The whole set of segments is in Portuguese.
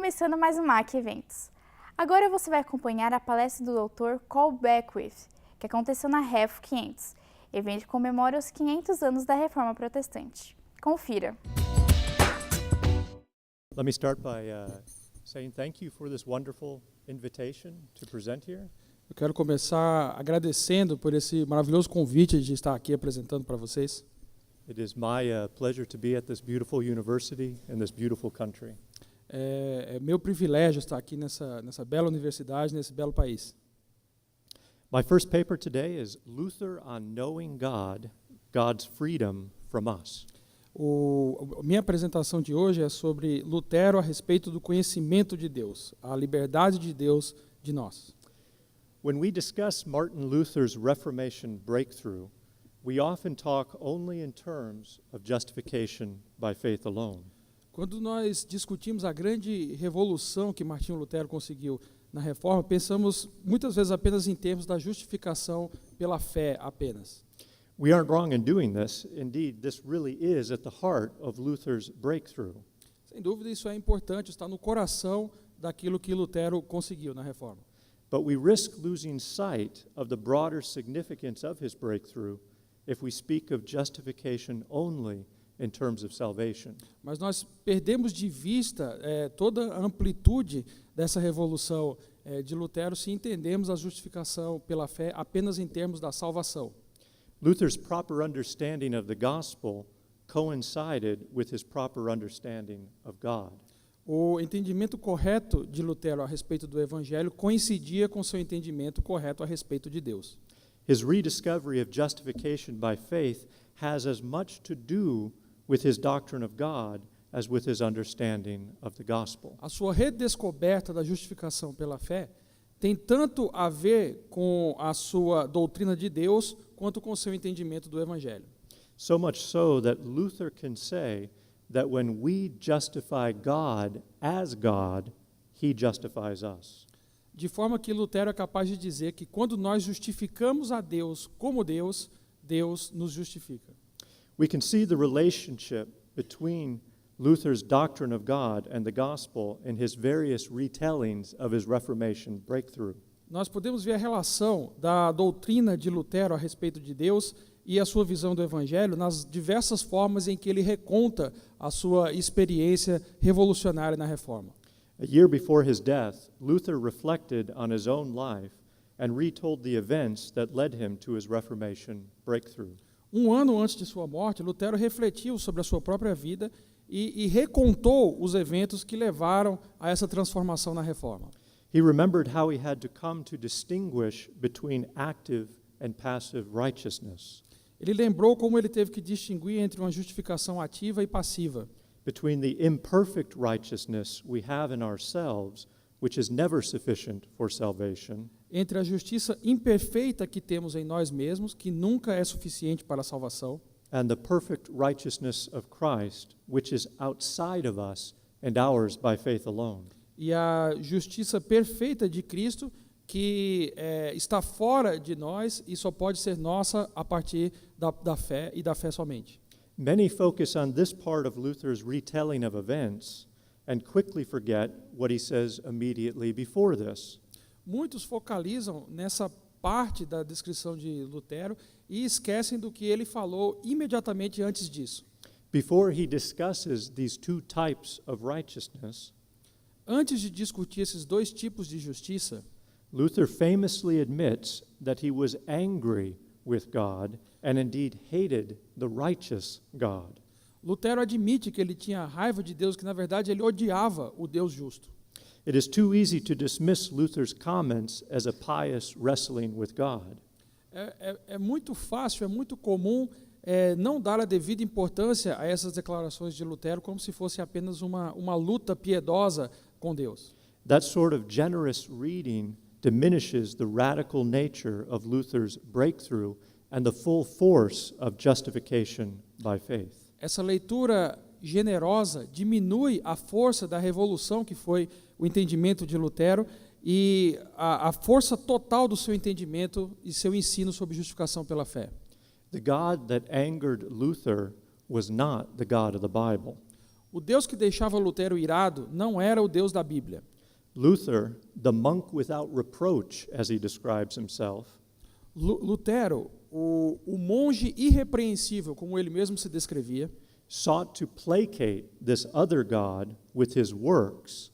começando mais um MAC Eventos. Agora você vai acompanhar a palestra do Dr. Cole Beckwith, que aconteceu na REFO 500, evento que comemora os 500 anos da Reforma Protestante. Confira. Let me start by saying thank you for this wonderful invitation to present here. Eu quero começar agradecendo por esse maravilhoso convite de estar aqui apresentando para vocês. It is my pleasure to be at this beautiful university in this beautiful country. É meu privilégio estar aqui nessa bela universidade, nesse belo país. My first paper today is Luther on Knowing God, God's Freedom from Us. Minha apresentação de hoje é sobre Lutero a respeito do conhecimento de Deus, a liberdade de Deus de nós. When we discuss Martin Luther's Reformation breakthrough, we often talk only in terms of justification by faith alone. Quando nós discutimos a grande revolução que Martinho Lutero conseguiu na Reforma, pensamos muitas vezes apenas em termos da justificação pela fé apenas. We aren't wrong in doing this. Indeed, this really is at the heart of Luther's breakthrough. Sem dúvida, isso é importante, está no coração daquilo que Lutero conseguiu na Reforma. But we risk losing sight of the broader significance of his breakthrough if we speak of justification only in terms of salvation. Mas nós perdemos de vista toda a amplitude dessa revolução de Lutero se entendemos a justificação pela fé apenas em termos da salvação. Luther's proper understanding of the gospel coincided with his proper understanding of God. O entendimento correto de Lutero a respeito do Evangelho coincidia com seu entendimento correto a respeito de Deus. His rediscovery of justification by faith has as much to do with his doctrine of God as with his understanding of the gospel. A sua redescoberta da justificação pela fé tem tanto a ver com a sua doutrina de Deus quanto com seu entendimento do Evangelho. So much so that Luther can say that when we justify God as God, he justifies us. De forma que Lutero é capaz de dizer que quando nós justificamos a Deus como Deus, Deus nos justifica. We can see the relationship between Luther's doctrine of God and the gospel in his various retellings of his Reformation breakthrough. Nós podemos ver a relação da doutrina de Lutero a respeito de Deus e a sua visão do Evangelho nas diversas formas em que ele reconta a sua experiência revolucionária na Reforma. A year before his death, Luther reflected on his own life and retold the events that led him to his Reformation breakthrough. Um ano antes de sua morte, Lutero refletiu sobre a sua própria vida e recontou os eventos que levaram a essa transformação na Reforma. He remembered how he had to come to distinguish between active and passive righteousness, Ele lembrou como ele teve que distinguir entre uma justificação ativa e passiva, between the imperfect righteousness we have in ourselves, which is never sufficient for salvation, entre a justiça imperfeita que temos em nós mesmos, que nunca é suficiente para a salvação, and the perfect righteousness of Christ, which is outside of us and ours by faith alone. e a justiça perfeita de Cristo, que está fora de nós e só pode ser nossa a partir da fé e da fé somente. Many focus on this part of Luther's retelling of events and quickly forget what he says immediately before this. Muitos focalizam nessa parte da descrição de Lutero e esquecem do que ele falou imediatamente antes disso. Before he discusses these two types of righteousness, Antes de discutir esses dois tipos de justiça, Luther famously admits that he was angry with God and indeed hated the righteous God. Lutero admite que ele tinha raiva de Deus, que na verdade ele odiava o Deus justo. It is too easy to dismiss Luther's comments as a pious wrestling with God. É muito fácil, é muito comum não dar a devida importância a essas declarações de Lutero como se fosse apenas uma luta piedosa com Deus. That sort of generous reading diminishes the radical nature of Luther's breakthrough and the full force of justification by faith. Essa leitura generosa diminui a força da revolução que foi o entendimento de Lutero e a força total do seu entendimento e seu ensino sobre justificação pela fé. The God that angered Luther was not the God of the Bible. O Deus que deixava Lutero irado não era o Deus da Bíblia. Luther, the monk without reproach, as he describes himself, Lutero, o monge irrepreensível, como ele mesmo se descrevia, sought to placate this other God with his works,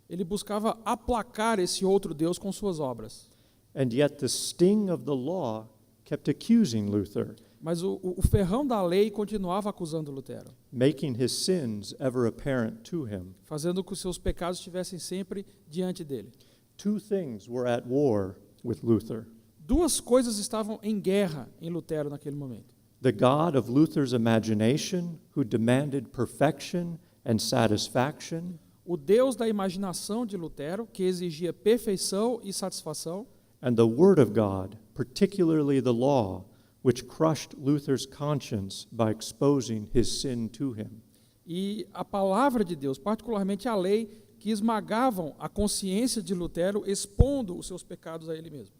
ele buscava aplacar esse outro Deus com suas obras. and yet the sting of the law kept accusing Luther, Mas o ferrão da lei continuava acusando Lutero, making his sins ever apparent to him. fazendo com que seus pecados estivessem sempre diante dele. Two things were at war with Luther. Duas coisas estavam em guerra em Lutero naquele momento. The God of Luther's imagination, who demanded perfection and satisfaction, O Deus da imaginação de Lutero, que exigia perfeição e satisfação, and the Word of God, particularly the law, which crushed Luther's conscience by exposing his sin to him. e a palavra de Deus, particularmente a lei, que esmagavam a consciência de Lutero, expondo os seus pecados a ele mesmo.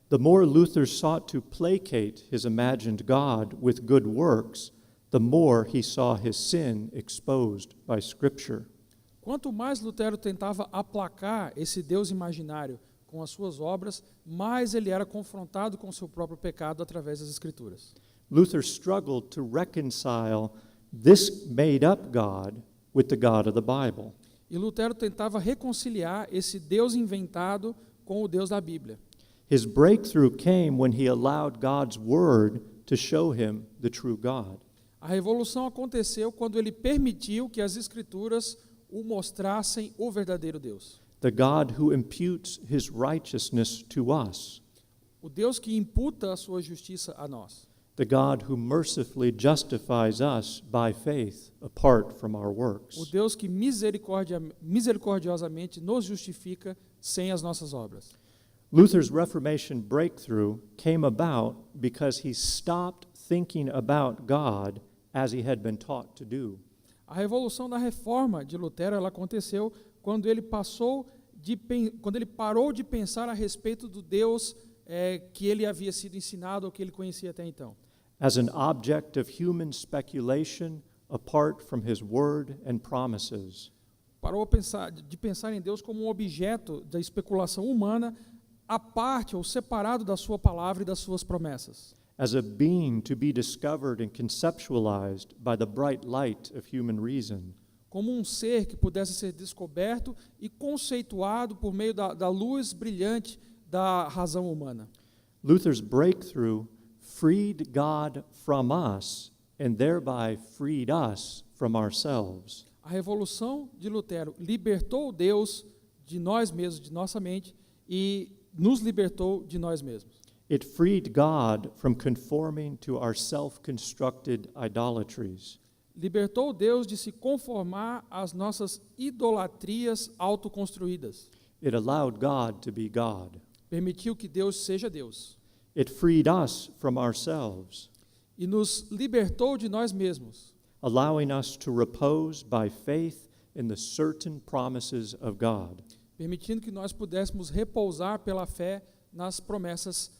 The more Luther sought to placate his imagined God with good works, the more he saw his sin exposed by Scripture. Quanto mais Lutero tentava aplacar esse Deus imaginário com as suas obras, mais ele era confrontado com o seu próprio pecado através das Escrituras. Luther struggled to reconcile this made-up God with the God of the Bible. E Lutero tentava reconciliar esse Deus inventado com o Deus da Bíblia. His breakthrough came when he allowed God's Word to show him the true God. A revolução aconteceu quando ele permitiu que as Escrituras o mostrassem o verdadeiro Deus. The God who imputes his righteousness to us. O Deus que imputa a sua justiça a nós. The God who mercifully justifies us by faith apart from our O works. Deus que misericordiosamente nos justifica sem as nossas obras. Luther's Reformation breakthrough came about because he stopped thinking about God as he had been taught to do. A revolução da reforma de Lutero ela aconteceu quando ele parou de pensar a respeito do Deus que ele havia sido ensinado ou que ele conhecia até então. As an object of human speculation apart from his word and promises. Parou de pensar em Deus como um objeto da especulação humana, à parte ou separado da sua palavra e das suas promessas. As a being to be discovered and conceptualized by the bright light of human reason. Como um ser que pudesse ser descoberto e conceituado por meio da luz brilhante da razão humana. Luther's breakthrough freed God from us and thereby freed us from ourselves. A revolução de Lutero libertou Deus de nós mesmos, de nossa mente, e nos libertou de nós mesmos. It freed God from conforming to our self-constructed idolatries. Libertou Deus de se conformar às nossas idolatrias autoconstruídas. It allowed God to be God. Permitiu que Deus seja Deus. It freed us from ourselves, E nos libertou de nós mesmos, allowing us to repose by faith in the certain promises of God. permitindo que nós pudéssemos repousar pela fé nas promessas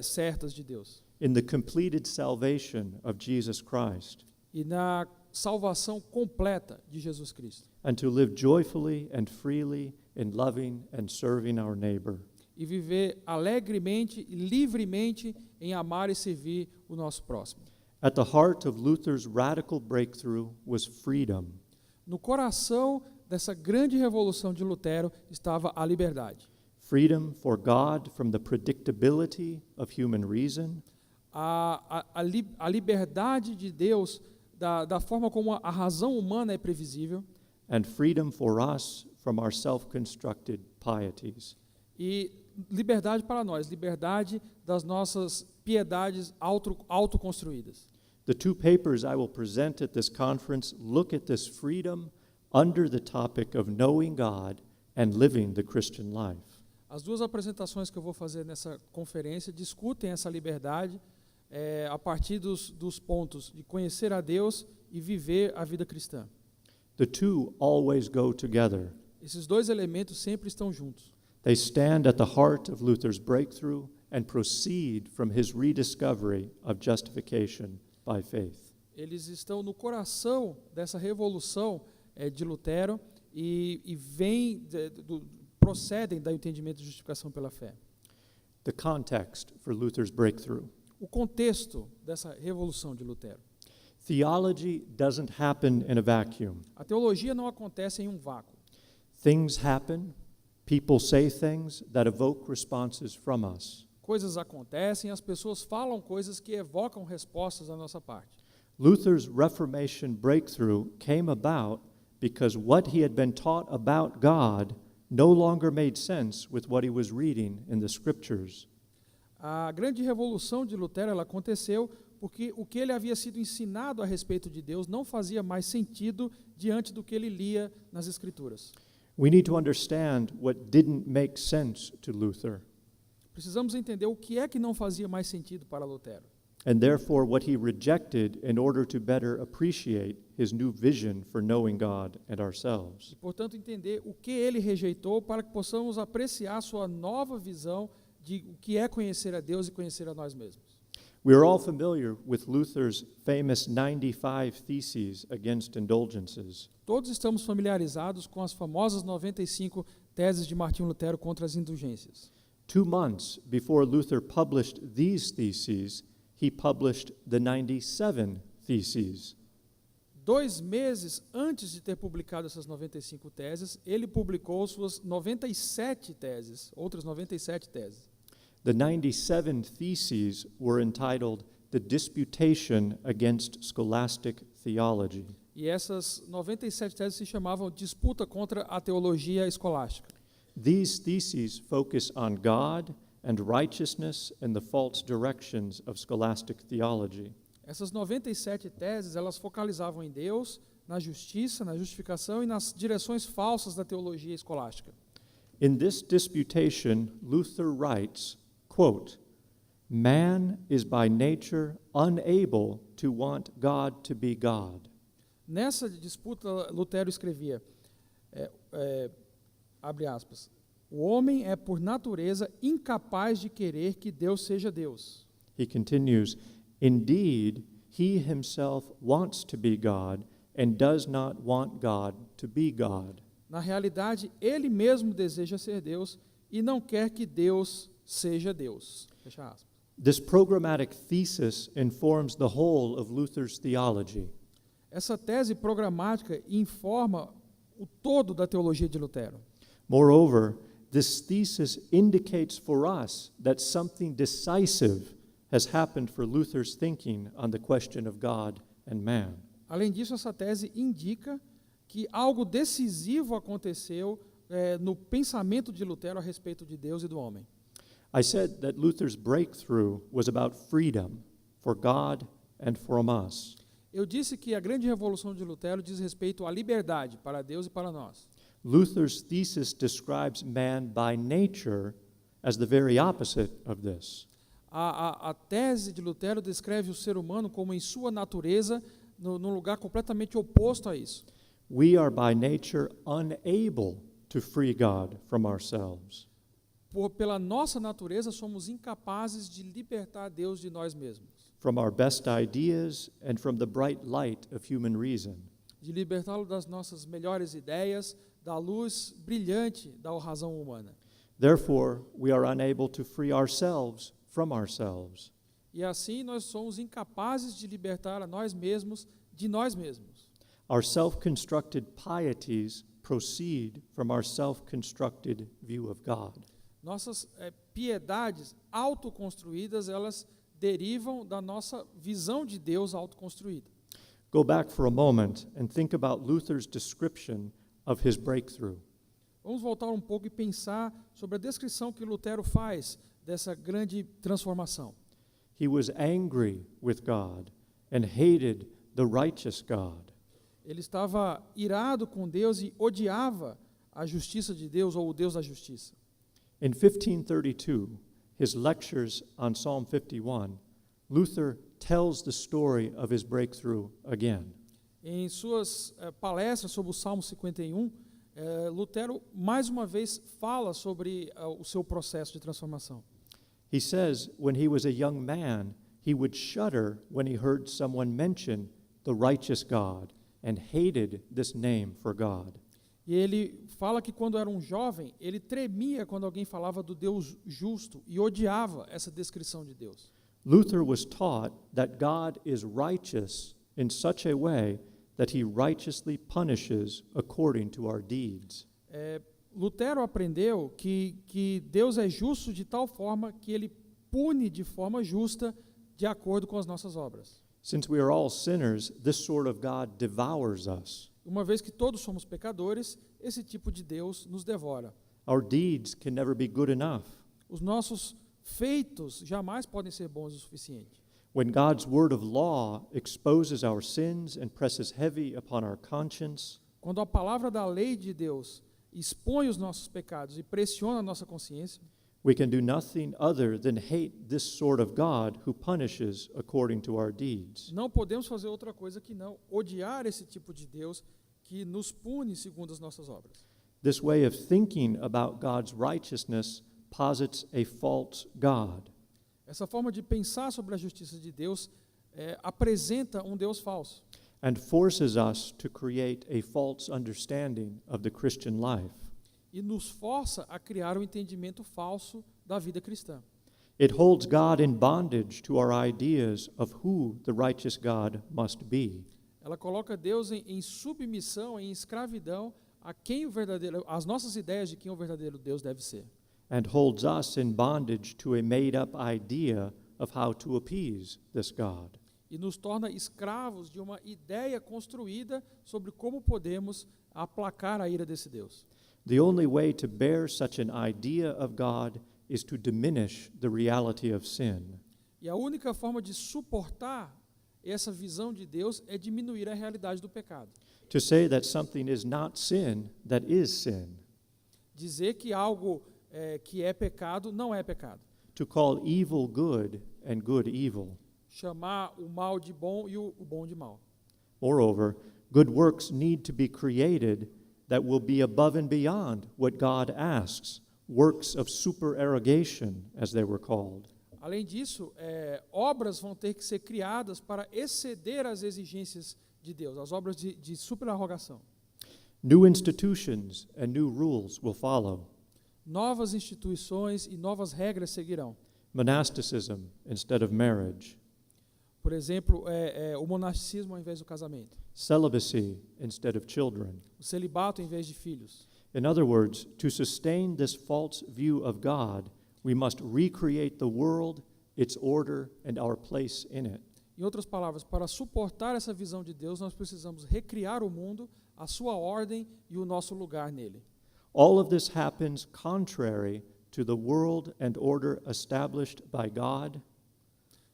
certas de Deus. In the completed salvation of Jesus Christ, E na salvação completa de Jesus Cristo. and to live joyfully and freely in loving and serving our neighbor. E viver alegremente e livremente em amar e servir o nosso próximo. At the heart of Luther's radical breakthrough was freedom. No coração dessa grande revolução de Lutero estava a liberdade. Freedom for God from the predictability of human reason, A liberdade de Deus da forma como a razão humana é previsível, and freedom for us from our self-constructed pieties. e liberdade para nós, liberdade das nossas piedades autoconstruídas. The two papers I will present at this conference look at this freedom under the topic of knowing God and living the Christian life. As duas apresentações que eu vou fazer nessa conferência discutem essa liberdade a partir dos pontos de conhecer a Deus e viver a vida cristã. The two always go together. Esses dois elementos sempre estão juntos. They stand at the heart of Luther's breakthrough and proceed from his rediscovery of justification by faith. eles estão no coração dessa revolução de Lutero e procedem do entendimento de justificação pela fé. The context for Luther's breakthrough. O contexto dessa revolução de Lutero. Theology doesn't happen in a vacuum. A teologia não acontece em um vácuo. Things happen, people say things that evoke responses from us. Coisas acontecem, as pessoas falam coisas que evocam respostas da nossa parte. Luther's Reformation breakthrough came about because what he had been taught about God no longer made sense with what he was reading in the scriptures. A grande revolução de Lutero ela aconteceu porque o que ele havia sido ensinado a respeito de Deus não fazia mais sentido diante do que ele lia nas Escrituras. We need to understand what didn't make sense to Luther, Precisamos entender o que é que não fazia mais sentido para Lutero. and therefore what he rejected in order to better appreciate his new vision for knowing God and ourselves. E, portanto, entender o que ele rejeitou para que possamos apreciar sua nova visão de o que é conhecer a Deus e conhecer a nós mesmos. We are all familiar with Luther's famous 95 Theses against indulgences. Todos estamos familiarizados com as famosas 95 teses de Martinho Lutero contra as indulgências. 2 months before Luther published these theses, he published the 97 Theses. 2 meses antes de ter publicado essas 95 teses, ele publicou suas 97 teses, outras 97 teses. The 97 Theses were entitled The Disputation Against Scholastic Theology. E essas 97 teses se chamavam Disputa contra a Teologia Escolástica. These theses focus on God and righteousness and the false directions of scholastic theology. Essas 97 teses, elas focalizavam em Deus, na justiça, na justificação e nas direções falsas da teologia escolástica. In this disputation, Luther writes, quote, "Man is by nature unable to want God to be God." Nessa disputa, Lutero escrevia, abre aspas, o homem é por natureza incapaz de querer que Deus seja Deus. He continues, "Indeed, he himself wants to be God and does not want God to be God." Na realidade, ele mesmo deseja ser Deus e não quer que Deus seja Deus. Fecha aspas. This programmatic thesis informs the whole of Luther's theology. Essa tese programática informa o todo da teologia de Lutero. Moreover, this thesis indicates for us that something decisive has happened for Luther's thinking on the question of God and man. Além disso, essa tese indica que algo decisivo aconteceu no pensamento de Lutero a respeito de Deus e do homem. I said that Luther's breakthrough was about freedom for God and from us. Eu disse que a grande revolução de Lutero diz respeito à liberdade para Deus e para nós. Luther's thesis describes man by nature as the very opposite of this. A tese de Lutero descreve o ser humano como em sua natureza, num lugar completamente oposto a isso. We are by nature unable to free God from ourselves. Pela nossa natureza, somos incapazes de libertar Deus de nós mesmos. From our best ideas and from the bright light of human reason. De libertá-lo das nossas melhores ideias, da luz brilhante da razão humana. Therefore, we are unable to free ourselves from ourselves. E assim nós somos incapazes de libertar a nós mesmos de nós mesmos. Our self-constructed pieties proceed from our self-constructed view of God. Nossas piedades autoconstruídas, elas derivam da nossa visão de Deus autoconstruída. Go back for a moment and think about Luther's description of his breakthrough. Vamos voltar um pouco e pensar sobre a descrição que Lutero faz dessa grande transformação. He was angry with God and hated the righteous God. Ele estava irado com Deus e odiava a justiça de Deus, ou o Deus da justiça. In 1532, his lectures on Psalm 51, Luther tells the story of his breakthrough again. Em suas palestras sobre o Salmo 51, Lutero mais uma vez fala sobre o seu processo de transformação. He says when he was a young man, he would shudder when he heard someone mention the righteous God, and hated this name for God. E ele fala que quando era um jovem, ele tremia quando alguém falava do Deus justo e odiava essa descrição de Deus. Luther was taught that God is righteous in such a way that he righteously punishes according to our deeds. Lutero aprendeu que Deus é justo de tal forma que ele pune de forma justa de acordo com as nossas obras. Since we are all sinners, this sort of God devours us. Uma vez que todos somos pecadores, esse tipo de Deus nos devora. Our deeds can never be good enough. Os nossos feitos jamais podem ser bons o suficiente. When God's word of law exposes our sins and presses heavy upon our conscience, Quando a palavra da lei de Deus expõe os nossos pecados e pressiona a nossa consciência, we can do nothing other than hate this sort of God who punishes according to our deeds. não podemos fazer outra coisa que não odiar esse tipo de Deus que nos pune segundo as nossas obras. This way of thinking about God's righteousness posits a false God. Essa forma de pensar sobre a justiça de Deus apresenta um Deus falso And forces us to create a false understanding of the Christian life. e nos força a criar um entendimento falso da vida cristã. It holds God in bondage to our ideas of who the righteous God must be. Ela coloca Deus em submissão, em escravidão a quem o verdadeiro, as nossas ideias de quem o verdadeiro Deus deve ser. And holds us in bondage to a made-up idea of how to appease this God. E nos torna escravos de uma ideia construída sobre como podemos aplacar a ira desse Deus. The only way to bear such an idea of God is to diminish the reality of sin. E a única forma de suportar essa visão de Deus é diminuir a realidade do pecado. To say that something is not sin that is sin. Dizer que algo que é pecado não é pecado. To call evil good and good evil. Chamar o mal de bom e o bom de mal. Moreover, good works need to be created that will be above and beyond what God asks, works of supererogation, as they were called. Além disso, obras vão ter que ser criadas para exceder as exigências de Deus, as obras de superarrogação. New institutions and new rules will follow. Novas instituições e novas regras seguirão. Monasticism instead of marriage. Por exemplo, o monasticismo ao invés do casamento. Celibacy instead of children. O celibato em vez de filhos. In other words, to sustain this false view of God, we must recreate the world, its order, and our place in it. Em outras palavras, para suportar essa visão de Deus, nós precisamos recriar o mundo, a sua ordem e o nosso lugar nele. All of this happens contrary to the world and order established by God.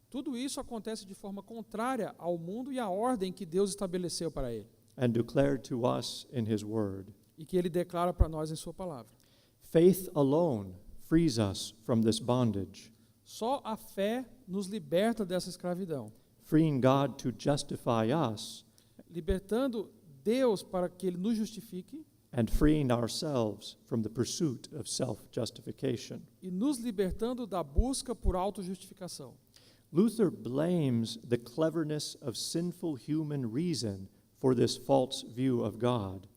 Tudo isso acontece de forma contrária ao mundo e à ordem que Deus estabeleceu para ele And declared to us in His Word. e que ele declara para nós em sua palavra. Faith alone frees us from this bondage, Só a fé nos liberta dessa escravidão, freeing God to justify us libertando Deus para que ele nos justifique and freeing ourselves from the pursuit of self-justification. e nos libertando da busca por autojustificação. Luther blames the cleverness of sinful human reason for this false view of God.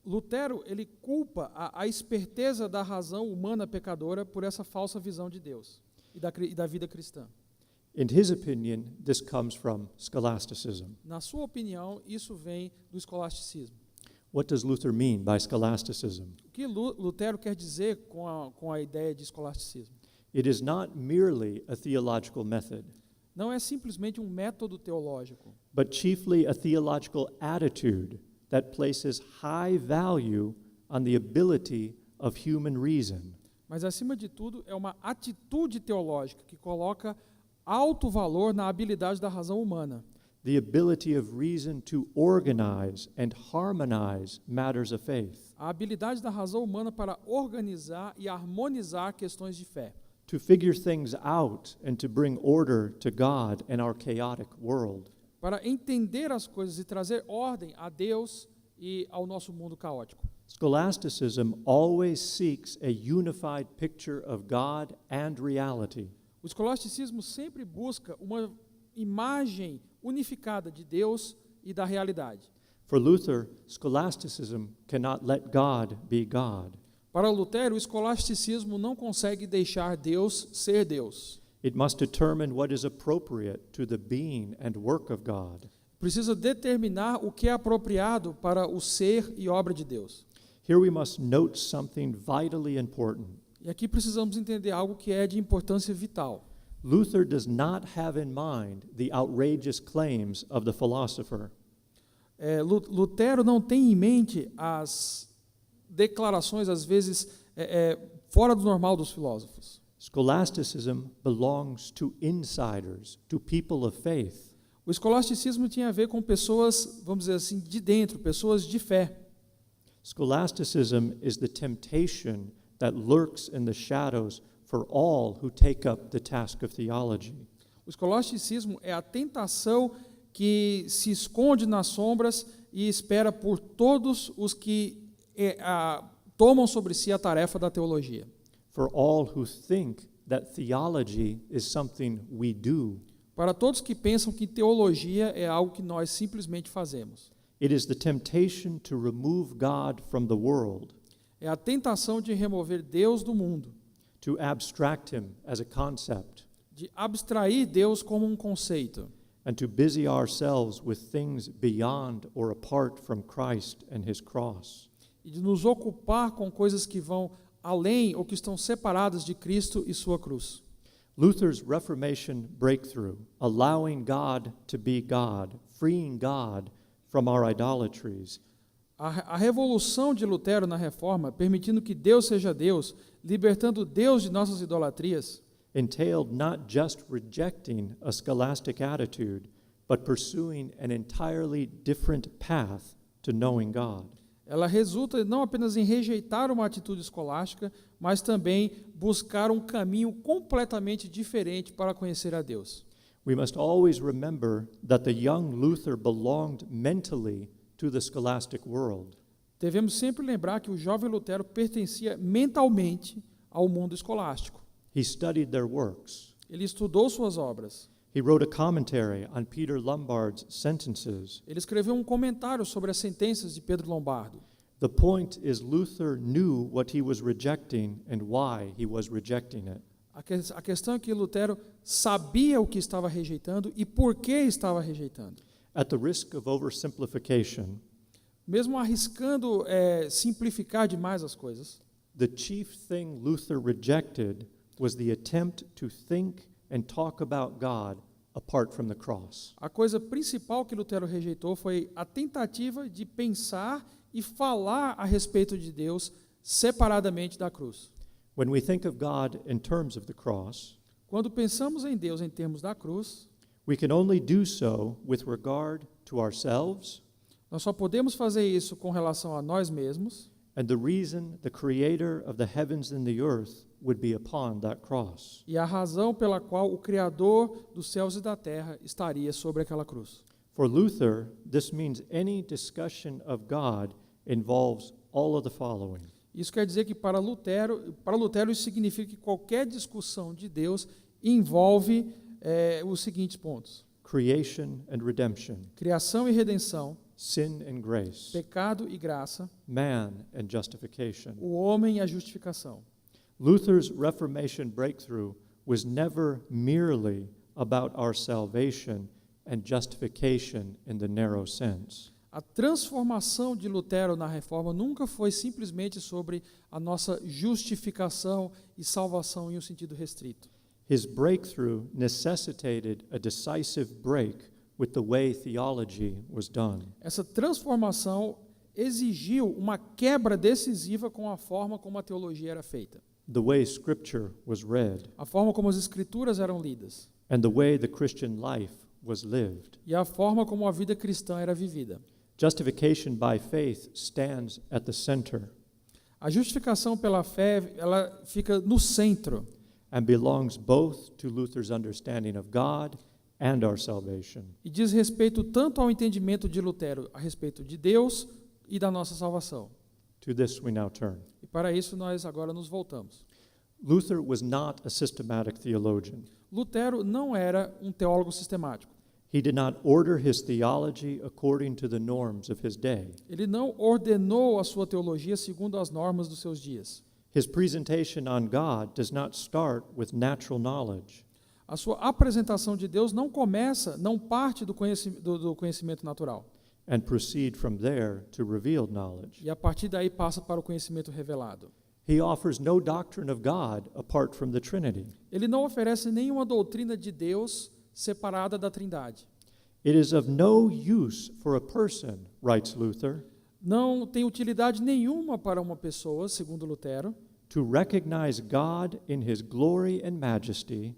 Lutero, ele culpa a esperteza da razão humana pecadora por essa falsa visão de Deus e da vida cristã. In his opinion, this comes from scholasticism. Na sua opinião, isso vem do escolasticismo. What does Luther mean by scholasticism? O que Lutero quer dizer com a ideia de escolasticismo? It is not merely a theological method, Não é simplesmente um método teológico, but chiefly a theological attitude that places high value on the ability of human reason. mas acima de tudo é uma atitude teológica que coloca alto valor na habilidade da razão humana, The ability of reason to organize and harmonize matters of faith, a habilidade da razão humana para organizar e harmonizar questões de fé, to figure things out and to bring order to God in our chaotic world. para entender as coisas e trazer ordem a Deus e ao nosso mundo caótico. Scholasticism always seeks a unified picture of God and reality. O escolasticismo sempre busca uma imagem unificada de Deus e da realidade. For Luther, scholasticism cannot let God be God. Para Lutero, o escolasticismo não consegue deixar Deus ser Deus. It must determine what is appropriate to the being and work of God. Precisa determinar o que é apropriado para o ser e obra de Deus. Here we must note something vitally important. E aqui precisamos entender algo que é de importância vital. Luther does not have in mind the outrageous claims of the philosopher. Lutero não tem em mente as declarações, às vezes, fora do normal dos filósofos. Scholasticism belongs to insiders, to people of faith. O escolasticismo tinha a ver com pessoas, vamos dizer assim, de dentro, pessoas de fé. Scholasticism is the temptation that lurks in the shadows for all who take up the task of theology. O escolasticismo é a tentação que se esconde nas sombras e espera por todos os que tomam sobre si a tarefa da teologia. For all who think that theology is something we do. Para todos que pensam que teologia é algo que nós simplesmente fazemos. It is the temptation to remove God from the world, É a tentação de remover Deus do mundo, to abstract him as a concept, de abstrair Deus como um conceito and to busy ourselves with things beyond or apart from Christ and his cross. e de nos ocupar com coisas que vão além ou que estão separadas de Cristo e sua cruz. Luther's Reformation breakthrough, allowing God to be God, freeing God from our idolatries, A revolução de Lutero na Reforma, permitindo que Deus seja Deus, libertando Deus de nossas idolatrias, entailed not just rejecting a scholastic attitude, but pursuing an entirely different path to knowing God. ela resulta não apenas em rejeitar uma atitude escolástica, mas também buscar um caminho completamente diferente para conhecer a Deus. We must always remember that the young Luther belonged mentally to the scholastic world. Devemos sempre lembrar que o jovem Lutero pertencia mentalmente ao mundo escolástico. He studied their works. Ele estudou suas obras. He wrote a commentary on Peter Lombard's sentences. Ele escreveu um comentário sobre as sentenças de Pedro Lombardo. The point is, Luther knew what he was rejecting and why he was rejecting it. A questão é que Lutero sabia o que estava rejeitando e por que estava rejeitando. At the risk of oversimplification, Mesmo arriscando simplificar demais as coisas, the chief thing Luther rejected was the attempt to think and talk about God apart from the cross. a coisa principal que Lutero rejeitou foi a tentativa de pensar e falar a respeito de Deus separadamente da cruz. When we think of God in terms of the cross, Quando pensamos em Deus em termos da cruz, we can only do so with regard to ourselves nós só podemos fazer isso com relação a nós mesmos and the reason the creator of the heavens and the earth would be upon that cross. e a razão pela qual o Criador dos céus e da terra estaria sobre aquela cruz. For Luther, this means any discussion of God involves all of the following: Isso quer dizer que para Lutero isso significa que qualquer discussão de Deus envolve os seguintes pontos: creation and redemption, criação e redenção, sin and grace, pecado e graça, man and justification. o homem e a justificação. Luther's Reformation breakthrough was never merely about our salvation and justification in the narrow sense. A transformação de Lutero na Reforma nunca foi simplesmente sobre a nossa justificação e salvação em um sentido restrito. His breakthrough necessitated a decisive break with the way theology was done. Essa transformação exigiu uma quebra decisiva com a forma como a teologia era feita, The way Scripture was read, a forma como as escrituras eram lidas and the way the Christian life was lived. e a forma como a vida cristã era vivida. Justification by faith stands at the center A justificação pela fé, ela fica no centro and belongs both to Luther's understanding of God and our salvation. e diz respeito tanto ao entendimento de Lutero a respeito de Deus e da nossa salvação. To this we now turn. E para isso nós agora nos voltamos. Luther was not a systematic theologian. Lutero não era um teólogo sistemático. He did not order his theology according to the norms of his day. Ele não ordenou a sua teologia segundo as normas dos seus dias. His presentation on God does not start with natural knowledge. A sua apresentação de Deus não parte do conhecimento natural. And proceed from there to revealed knowledge. E a partir daí passa para o conhecimento revelado. He offers no doctrine of God apart from the Trinity. Ele não oferece nenhuma doutrina de Deus separada da Trindade. It is of no use for a person, writes Luther, Não tem utilidade nenhuma para uma pessoa, segundo Lutero, to recognize God in his glory and majesty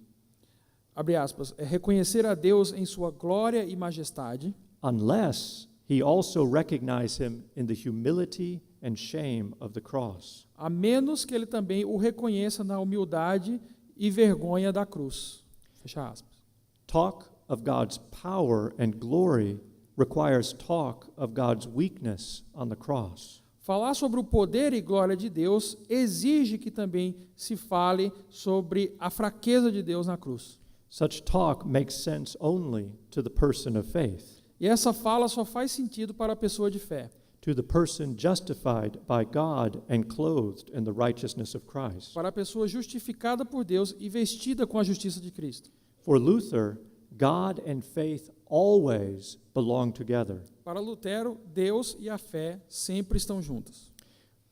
abre aspas, reconhecer a Deus em sua glória e majestade, unless he also recognize him in the humility and shame of the cross. a menos que ele também o reconheça na humildade e vergonha da cruz. Fecha aspas. Talk of God's power and glory requires talk of God's weakness on the cross. Falar sobre o poder e glória de Deus exige que também se fale sobre a fraqueza de Deus na cruz. Such talk makes sense only to the person of faith, E essa fala só faz sentido para a pessoa de fé, to the person justified by God and clothed in the righteousness of Christ. para a pessoa justificada por Deus e vestida com a justiça de Cristo. For Luther, God and faith always belong together. Para Lutero, Deus e a fé sempre estão juntas.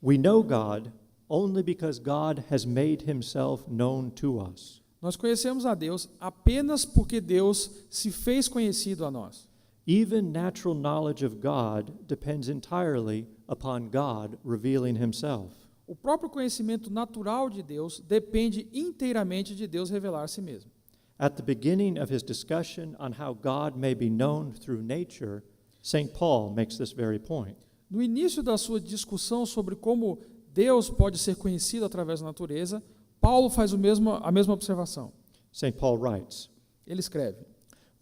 We know God only because God has made himself known to us. Nós conhecemos a Deus apenas porque Deus se fez conhecido a nós. Even natural knowledge of God depends entirely upon God revealing himself. O próprio conhecimento natural de Deus depende inteiramente de Deus revelar a si mesmo. At the beginning of his discussion on how God may be known through nature, St. Paul makes this very point. No início da sua discussão sobre como Deus pode ser conhecido através da natureza, Paulo faz a mesma observação. St. Paul writes, Ele escreve: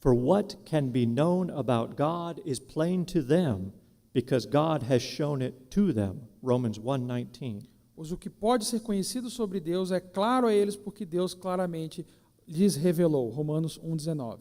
"For what can be known about God is plain to them, because God has shown it to them." Romans 1:19. Pois o que pode ser conhecido sobre Deus é claro a eles porque Deus claramente lhes revelou. Romanos 1:19.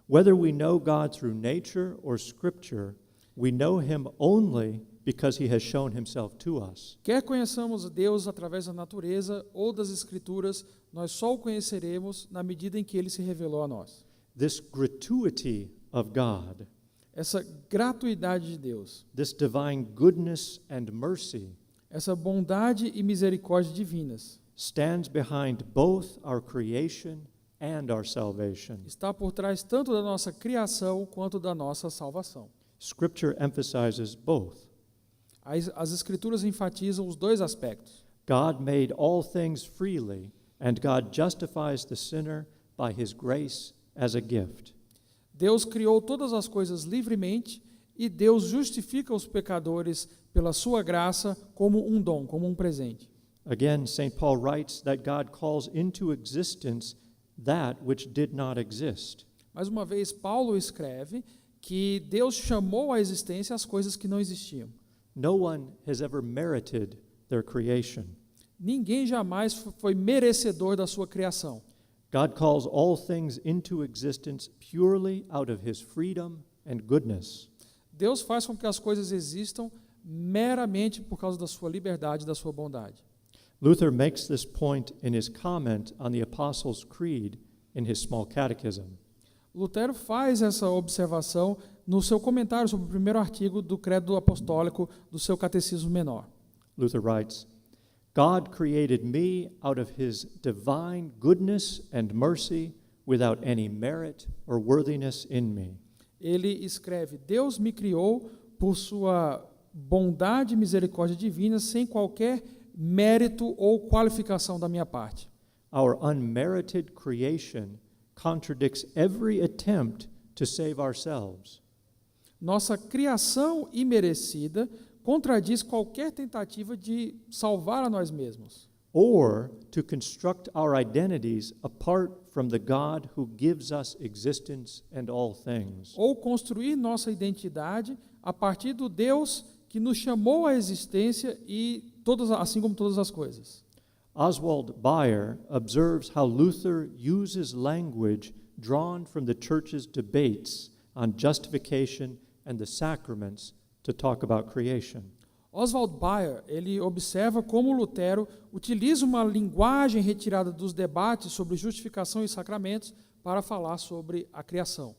Whether we know God through nature or scripture, we know him only because he has shown himself to us. Quer conheçamos Deus através da natureza ou das Escrituras, nós só o conheceremos na medida em que Ele se revelou a nós. This gratuity of God, Essa gratuidade de Deus, this divine goodness and mercy, essa bondade e misericórdia divinas, stands behind both our creation and our salvation. está por trás tanto da nossa criação quanto da nossa salvação. Scripture emphasizes both. As Escrituras enfatizam os dois aspectos. God made all things freely, and God justifies the sinner by his grace as a gift. Deus criou todas as coisas livremente e Deus justifica os pecadores pela sua graça como um dom, como um presente. Again, St. Paul writes that God calls into existence that which did not exist. Mais uma vez, Paulo escreve que Deus chamou à existência as coisas que não existiam. No one has ever merited their creation. Ninguém jamais foi merecedor da sua criação. God calls all things into existence purely out of his freedom and goodness. Deus faz com que as coisas existam meramente por causa da sua liberdade e da sua bondade. Luther makes this point in his comment on the Apostles' Creed in his small catechism. Lutero faz essa observação no seu comentário sobre o primeiro artigo do Credo Apostólico do seu Catecismo Menor. Luther writes, God created me out of his divine goodness and mercy without any merit or worthiness in me. Ele escreve: Deus me criou por sua bondade e misericórdia divina sem qualquer mérito ou qualificação da minha parte. Our unmerited creation contradicts every attempt to save ourselves. Nossa criação imerecida contradiz qualquer tentativa de salvar a nós mesmos, Or to construct our identities apart from the God who gives us existence and all things. ou construir nossa identidade a partir do Deus que nos chamou à existência e assim como todas as coisas. Oswald Bayer observes how Luther uses language drawn from the church's debates on justification and the sacraments to talk about creation. Oswald Bayer, ele observa como Lutero utiliza uma linguagem retirada dos debates sobre justificação e sacramentos para falar sobre a criação.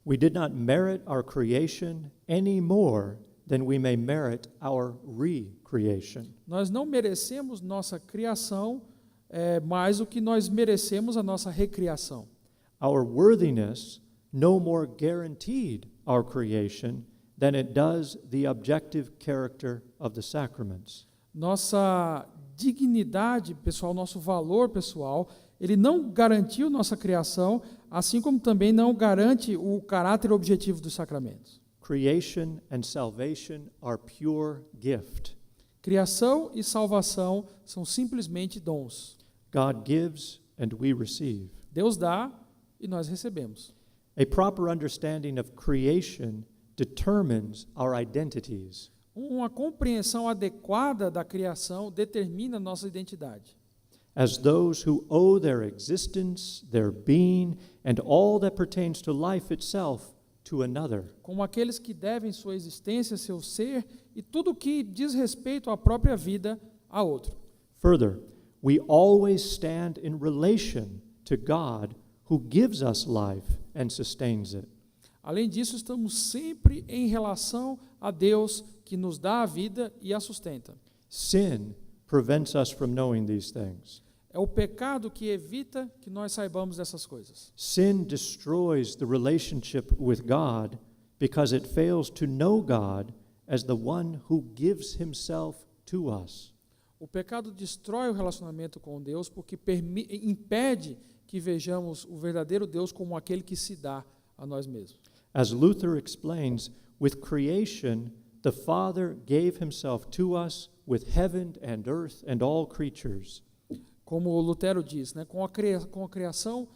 We did not merit our creation any more than we may merit our recreation. Nós não merecemos nossa criação mais do que nós merecemos a nossa recriação. Our worthiness no more guaranteed our creation than it does the objective character of the sacraments. Nossa dignidade pessoal, nosso valor pessoal, ele não garantiu nossa criação, assim como também não garante o caráter objetivo dos sacramentos. Creation and salvation are pure gift. Criação e salvação são simplesmente dons. God gives and we receive. Deus dá e nós recebemos. A proper understanding of creation determines our identities. Uma compreensão adequada da criação determina nossa identidade. As those who owe their existence, their being, and all that pertains to life itself to another. Como aqueles que devem sua existência, seu ser e tudo que diz respeito à própria vida a outro. Further, we always stand in relation to God who gives us life and sustains it. Além disso, estamos sempre em relação a Deus que nos dá a vida e a sustenta. Sin prevents us from knowing these things. É o pecado que evita que nós saibamos dessas coisas. Sin destroys the relationship with God because it fails to know God as the one who gives himself to us. O pecado destrói o relacionamento com Deus porque impede que vejamos o verdadeiro Deus como aquele que se dá a nós mesmos. As Luther explains, with creation, the Father gave himself to us with heaven and earth and all creatures. Como Lutero diz, né, com a criação,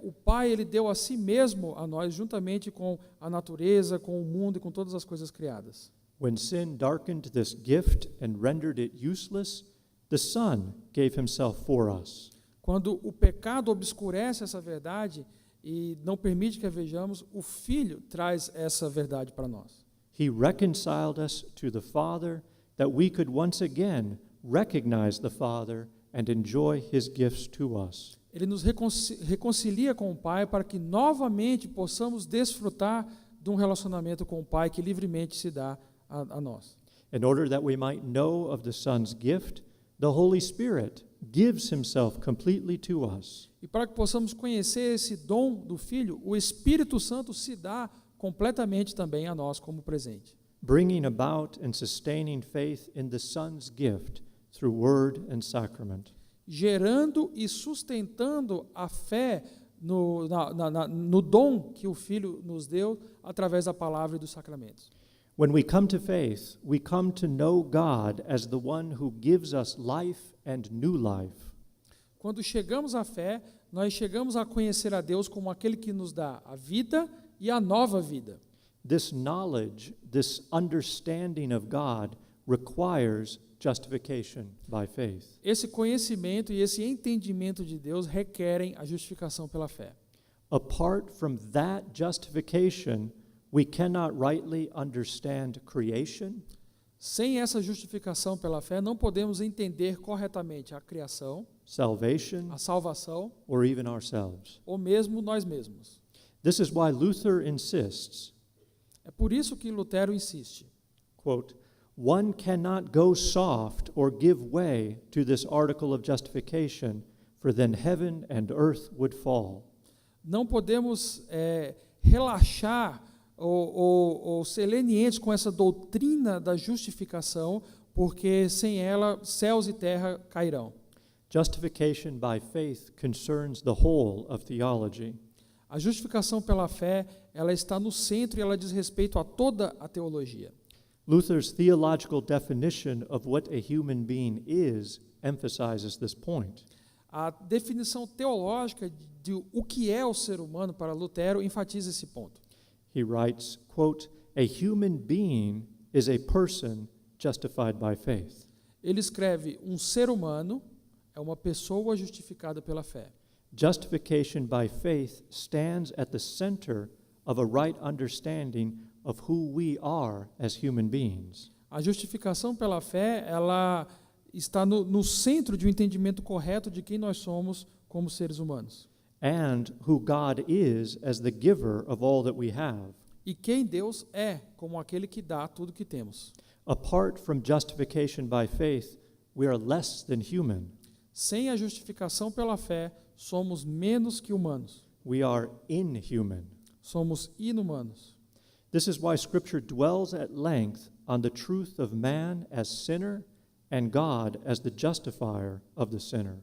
o Pai ele deu a si mesmo a nós, juntamente com a natureza, com o mundo e com todas as coisas criadas. When sin darkened this gift and rendered it useless, the Son gave himself for us. Quando o pecado obscurece essa verdade e não permite que a vejamos, o Filho traz essa verdade para nós. He reconciled us to the Father that we could once again recognize the Father and enjoy his gifts to us. Ele nos reconcilia com o Pai para que novamente possamos desfrutar de um relacionamento com o Pai que livremente se dá a nós. In order that we might know of the Son's gift, the Holy Spirit gives himself completely to us. E para que possamos conhecer esse dom do Filho, o Espírito Santo se dá completamente também a nós como presente. Bringing about and sustaining faith in the Son's gift through word and sacrament. Gerando e sustentando a fé no dom que o Filho nos deu através da palavra e dos sacramentos. When we come to faith, we come to know God as the one who gives us life and new life. Quando chegamos à fé, nós chegamos a conhecer a Deus como aquele que nos dá a vida e a nova vida. This knowledge, this understanding of God requires justification by faith. Esse conhecimento e esse entendimento de Deus requerem a justificação pela fé. Apart from that justification, we cannot rightly understand creation, Sem essa justificação pela fé, não podemos entender corretamente a criação, salvation, a salvação, or even ourselves. ou mesmo nós mesmos. This is why Luther insists, É por isso que Lutero insiste. quote, one cannot go soft or give way to this article of justification, for then heaven and earth would fall. Não podemos relaxar ou ser lenientes com essa doutrina da justificação, porque sem ela céus e terra cairão. Justification by faith concerns the whole of theology. A justificação pela fé, ela está no centro e ela diz respeito a toda a teologia. Luther's theological definition of what a human being is emphasizes this point. A definição teológica de o que é o ser humano para Lutero enfatiza esse ponto. He writes, quote, a human being is a person justified by faith. Ele escreve, um ser humano é uma pessoa justificada pela fé. Justification by faith stands at the center of a right understanding of who we are as human beings. A justificação pela fé, ela está no centro de um entendimento correto de quem nós somos como seres humanos. And who God is as the giver of all that we have. E quem Deus é como aquele que dá tudo que temos. Apart from justification by faith, we are less than human. Sem a justificação pela fé, somos menos que humanos. We are inhuman. Somos inumanos. This is why Scripture dwells at length on the truth of man as sinner and God as the justifier of the sinner.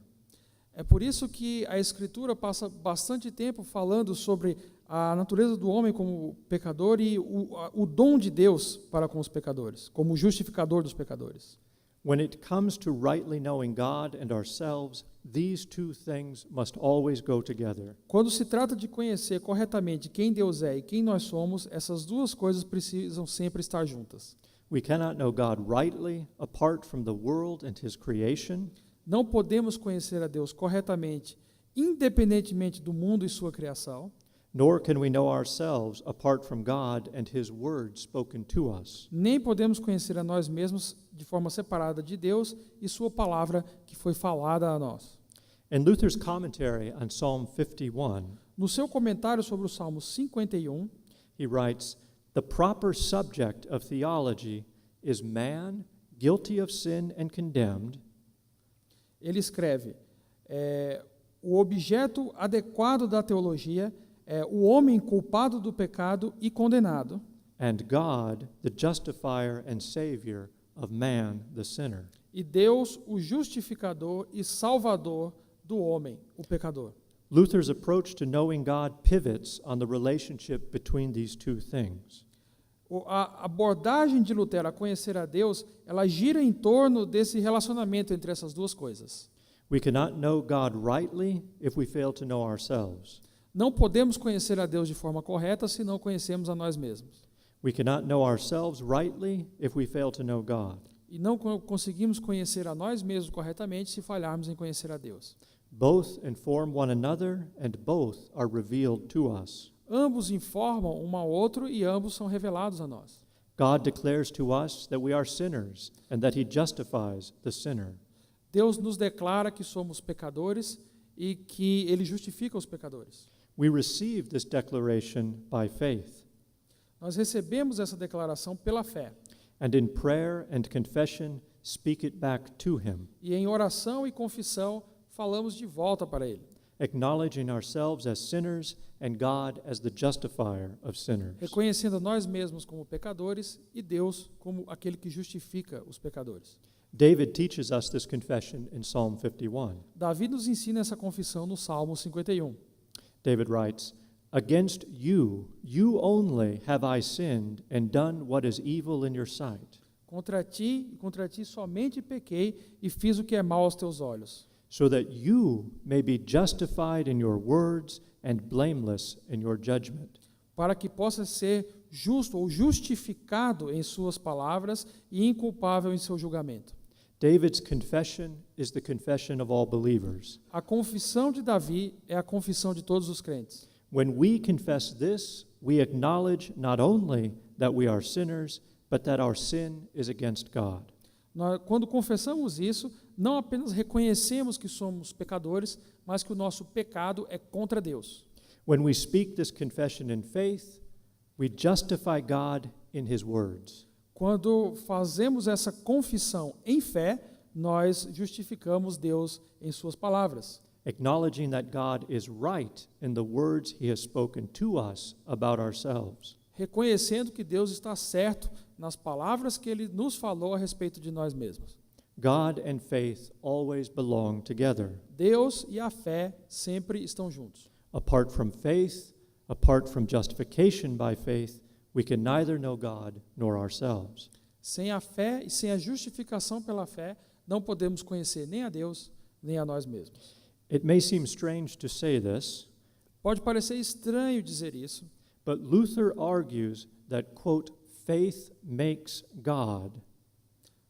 É por isso que a Escritura passa bastante tempo falando sobre a natureza do homem como pecador e o dom de Deus para com os pecadores, como justificador dos pecadores. When it comes to rightly knowing God and ourselves, these two things must always go together. Quando se trata de conhecer corretamente quem Deus é e quem nós somos, essas duas coisas precisam sempre estar juntas. We cannot know God rightly apart from the world and His creation. Não podemos conhecer a Deus corretamente, independentemente do mundo e sua criação. Nor can we know ourselves apart from God and His word spoken to us. Nem podemos conhecer a nós mesmos de forma separada de Deus e sua palavra que foi falada a nós. In Luther's commentary on Psalm 51, No seu comentário sobre o Salmo 51, he writes, "The proper subject of theology is man guilty of sin and condemned, ele escreve, o objeto adequado da teologia é o homem culpado do pecado e condenado, and God the justifier and savior of man the sinner." e Deus o justificador e salvador do homem, o pecador. Luther's approach to knowing God pivots on the relationship between these two things. A abordagem de Lutero a conhecer a Deus, ela gira em torno desse relacionamento entre essas duas coisas. We cannot know God rightly if we fail to know ourselves. Não podemos conhecer a Deus de forma correta se não conhecemos a nós mesmos. We cannot know ourselves rightly if we fail to know God. E não conseguimos conhecer a nós mesmos corretamente se falharmos em conhecer a Deus. Both inform one another and both are revealed to us. Ambos informam um ao outro e ambos são revelados a nós. God declares to us that we are sinners and that He justifies the sinner. Deus nos declara que somos pecadores e que Ele justifica os pecadores. We receive this declaration by faith. Nós recebemos essa declaração pela fé. And in prayer and confession, speak it back to Him, E em oração e confissão, falamos de volta para Ele, acknowledging ourselves as sinners and God as the justifier of sinners. reconhecendo nós mesmos como pecadores e Deus como aquele que justifica os pecadores. David teaches us this confession in Psalm 51. Davi nos ensina essa confissão no Salmo 51. David writes, "Against you, you only have I sinned and done what is evil in your sight, Contra ti somente pequei e fiz o que é mal aos teus olhos, so that you may be justified in your words and blameless in your judgment." para que possa ser justo ou justificado em suas palavras e inculpável em seu julgamento. David's confession is the confession of all believers. A confissão de Davi é a confissão de todos os crentes. When we confess this, we acknowledge not only that we are sinners, but that our sin is against God. Quando confessamos isso, não apenas reconhecemos que somos pecadores, mas que o nosso pecado é contra Deus. When we speak this confession in faith, we justify God in His words. Quando fazemos essa confissão em fé, nós justificamos Deus em suas palavras, Acknowledging that God is right in the words He has spoken to us about ourselves. reconhecendo que Deus está certo nas palavras que Ele nos falou a respeito de nós mesmos. God and faith always belong together. Deus e a fé sempre estão juntos. Apart from faith, apart from justification by faith, we can neither know God nor ourselves. Sem a fé e sem a justificação pela fé, não podemos conhecer nem a Deus, nem a nós mesmos. It may seem strange to say this, Pode parecer estranho dizer isso, but Luther argues that, quote, faith makes God,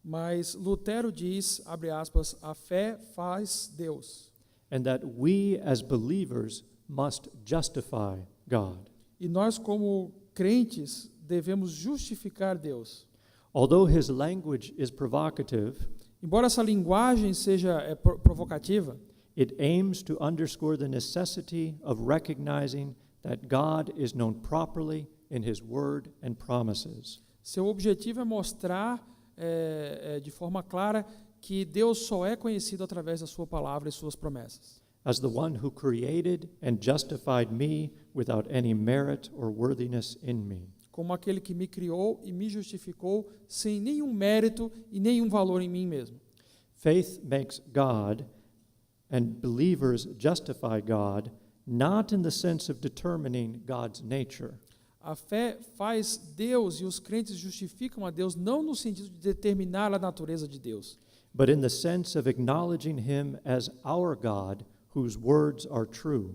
mas Lutero diz, abre aspas, a fé faz Deus. and that we as believers must justify God. E nós, como crentes, devemos justificar Deus. Although his language is provocative, Embora essa linguagem seja provocativa, it aims to underscore the necessity of recognizing that God is known properly in his word and promises. seu objetivo é mostrar de forma clara que Deus só é conhecido através da sua palavra e suas promessas. As the one who created and justified me without any merit or worthiness in me. Como aquele que me criou e me justificou sem nenhum mérito e nenhum valor em mim mesmo. Faith makes God and believers justify God not in the sense of determining God's nature, A fé faz Deus e os crentes justificam a Deus não no sentido de determinar a natureza de Deus, but in the sense of acknowledging him as our God whose words are true.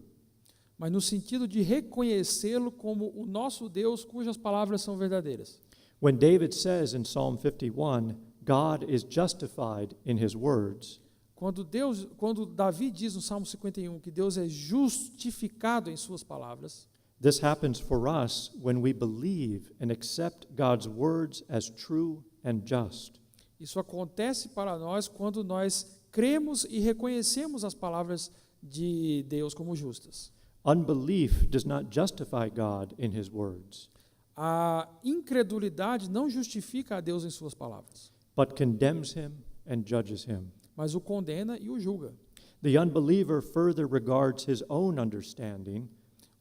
mas no sentido de reconhecê-lo como o nosso Deus cujas palavras são verdadeiras. When David says in Psalm 51, God is justified in his words, Quando Davi diz no Salmo 51 que Deus é justificado em suas palavras, this happens for us when we believe and accept God's words as true and just. isso acontece para nós quando nós cremos e reconhecemos as palavras de Deus como justas. Unbelief does not justify God in his words, A incredulidade não justifica a Deus em suas palavras, but condemns him and judges him. mas o condena e o julga. The unbeliever further regards his own understanding,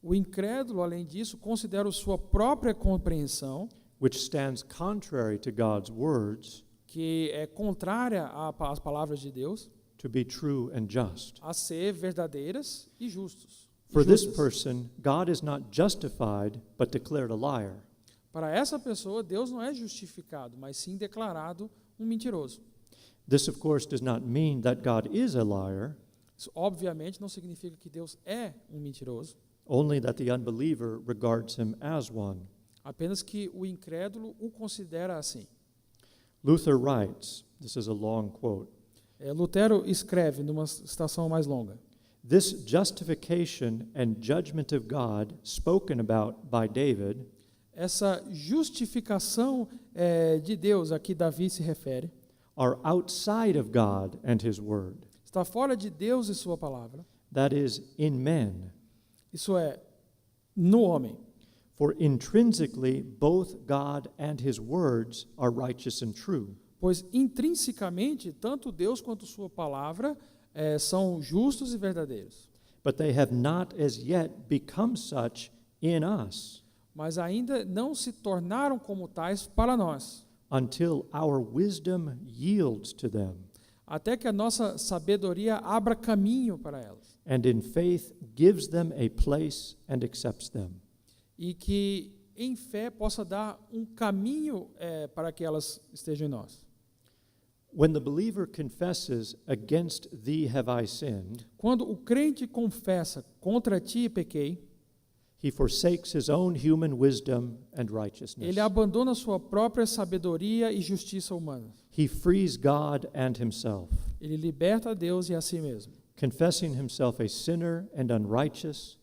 O incrédulo, além disso, considera sua própria compreensão, which stands contrary to God's words, que é contrária às palavras de Deus, to be true and just. a ser verdadeiras e justos. e For this justas. person, God is not justified, but declared a liar. Para essa pessoa, Deus não é justificado, mas sim declarado um mentiroso. This, of course, does not mean that God is a liar, Isso, obviamente, não significa que Deus é um mentiroso, only that the unbeliever regards him as one. apenas que o incrédulo o considera assim. Luther writes, this is a long quote, Lutero escreve numa citação mais longa: this justification and judgment of God spoken about by David essa justificação de Deus a que Davi se refere are outside of God and his word, está fora de Deus e sua palavra, that is, in men. isso é, no homem. For intrinsically, both God and his words are righteous and true. Pois intrinsecamente, tanto Deus quanto sua palavra são justos e verdadeiros. But they have not as yet become such in us Mas ainda não se tornaram como tais para nós, until our wisdom yields to them, até que a nossa sabedoria abra caminho para elas, and in faith gives them a place and accepts them. e que em fé possa dar um caminho para que elas estejam em nós. When the believer confesses, against thee have I sinned, Quando o crente confessa, contra ti pequei, he forsakes his own human wisdom and righteousness. ele abandona sua própria sabedoria e justiça humana. He frees God and himself, Ele liberta a Deus e a si mesmo, confessing himself a sinner and unrighteous,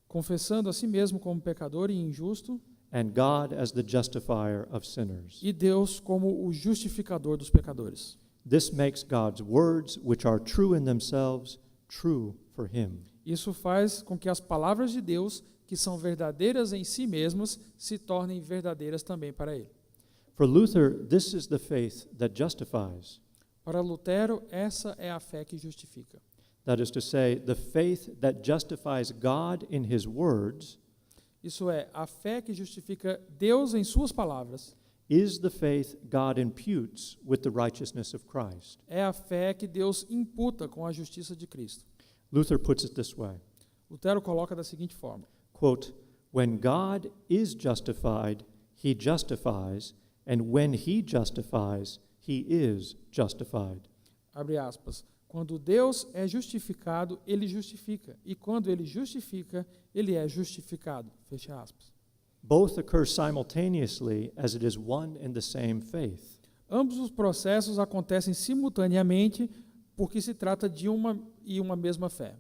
confessando a si mesmo como pecador e injusto, and God as the justifier of sinners. e Deus como o justificador dos pecadores. This makes God's words, which are true in themselves, true for him. Isso faz com que as palavras de Deus, que são verdadeiras em si mesmas, se tornem verdadeiras também para ele. For Luther, this is the faith that justifies. Para Lutero, essa é a fé que justifica. That is to say, the faith that justifies God in his words Isso é, a fé que justifica Deus em suas palavras is the faith God imputes with the righteousness of Christ. é a fé que Deus imputa com a justiça de Cristo. Luther puts it this way, Lutero coloca da seguinte forma: quote, when God is justified, he justifies, and when he justifies, he is justified. abre aspas, quando Deus é justificado, ele justifica, e quando ele justifica, ele é justificado, fecha aspas. Both occur simultaneously as it is one and the same faith. Ambos os processos acontecem simultaneamente porque se trata de uma e uma mesma fé.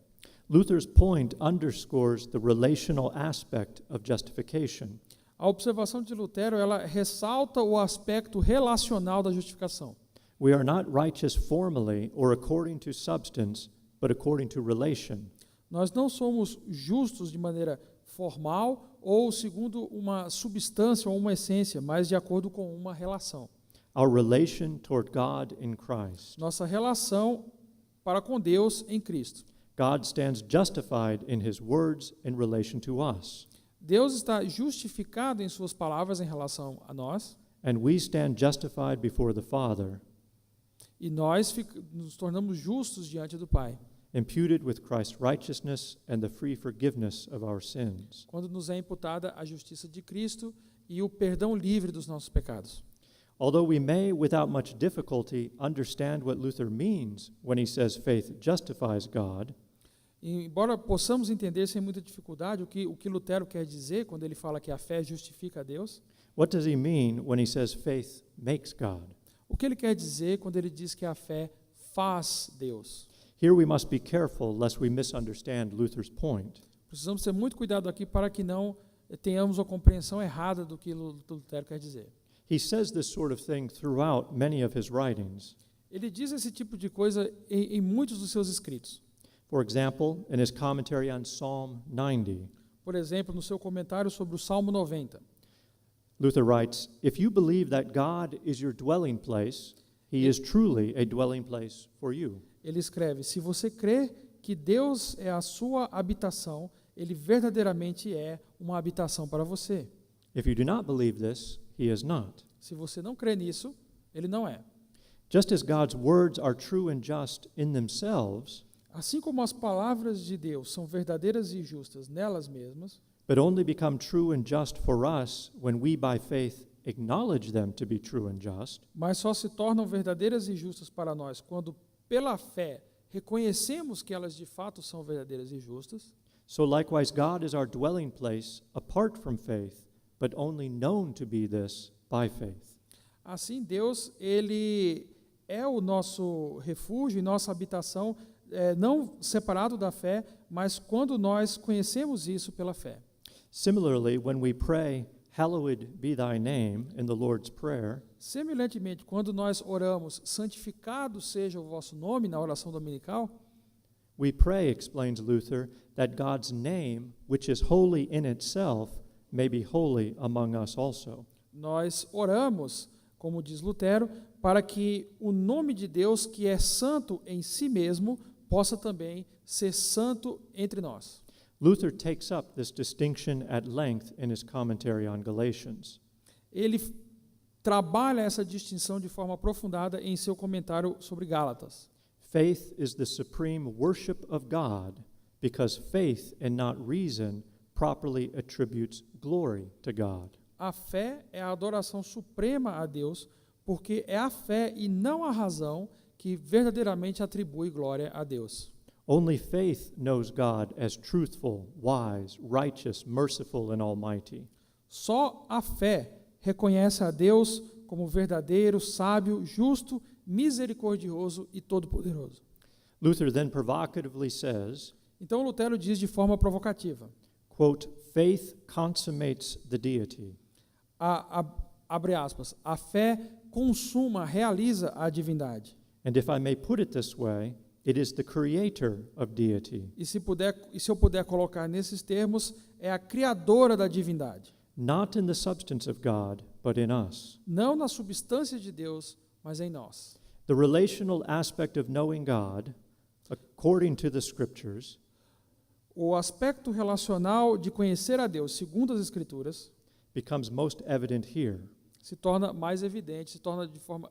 Luther's point underscores the relational aspect of justification. A observação de Lutero, ela ressalta o aspecto relacional da justificação. We are not righteous formally or according to substance, but according to relation. Nós não somos justos de maneira formal ou segundo uma substância ou uma essência, mas de acordo com uma relação. Our relation toward God in Christ. Nossa relação para com Deus em Cristo. God stands justified in his words in relation to us, Deus está justificado em suas palavras em relação a nós, and we stand justified before the Father, e nós nos tornamos justos diante do Pai, imputed with Christ's righteousness and the free forgiveness of our sins. quando nos é imputada a justiça de Cristo e o perdão livre dos nossos pecados. Although we may, without much difficulty, understand what Luther means when he says faith justifies God, E, embora possamos entender sem muita dificuldade o que Lutero quer dizer quando ele fala que a fé justifica a Deus, what does he mean when he says faith makes God? o que ele quer dizer quando ele diz que a fé faz Deus? Here we must be careful lest we misunderstand Luther's point. Precisamos ter muito cuidado aqui para que não tenhamos a compreensão errada do que Lutero quer dizer. He says this sort of thing throughout many of his writings. Ele diz esse tipo de coisa em muitos dos seus escritos. For example, in his commentary on Psalm 90, Por exemplo, no seu comentário sobre o Salmo 90, Luther writes, "If you believe that God is your dwelling place, he is truly a dwelling place for you." ele escreve: se você crê que Deus é a sua habitação, ele verdadeiramente é uma habitação para você. If you do not believe this, he is not. Se você não crê nisso, ele não é. Just as God's words are true and just in themselves, Assim como as palavras de Deus são verdadeiras e justas nelas mesmas, but only become true and just for us when we by faith acknowledge them to be true and just, mas só se tornam verdadeiras e justas para nós quando, pela fé, reconhecemos que elas de fato são verdadeiras e justas, so likewise God is our dwelling place apart from faith, but only known to be this by faith. assim Deus, ele é o nosso refúgio e nossa habitação, não separado da fé, mas quando nós conhecemos isso pela fé. Similarly, when we pray, "Hallowed be thy name" in the Lord's Prayer, Semelhantemente, quando nós oramos, santificado seja o vosso nome na oração dominical, we pray, explains Luther, that God's name, which is holy in itself, may be holy among us also. nós oramos, como diz Lutero, para que o nome de Deus, que é santo em si mesmo, possa também ser santo entre nós. Luther takes up this distinction at length in his commentary on Galatians. Ele trabalha essa distinção de forma aprofundada em seu comentário sobre Gálatas. Faith is the supreme worship of God because faith and not reason properly attributes glory to God. A fé é a adoração suprema a Deus, porque é a fé e não a razão que verdadeiramente atribui glória a Deus. Only faith knows God as truthful, wise, righteous, merciful, and almighty. Só a fé reconhece a Deus como verdadeiro, sábio, justo, misericordioso e todo-poderoso. Luther then provocatively says, Então Lutero diz de forma provocativa, quote, "Faith consummates the deity." abre aspas, a fé consuma, realiza a divindade. And if I may put it this way, it is the creator of deity, E se eu puder colocar nesses termos, é a criadora da divindade. not in the substance of God, but in us. Não na substância de Deus, mas em nós. The relational aspect of knowing God, according to the scriptures, O aspecto relacional de conhecer a Deus, segundo as Escrituras, becomes most evident here. se torna mais evidente, se torna de forma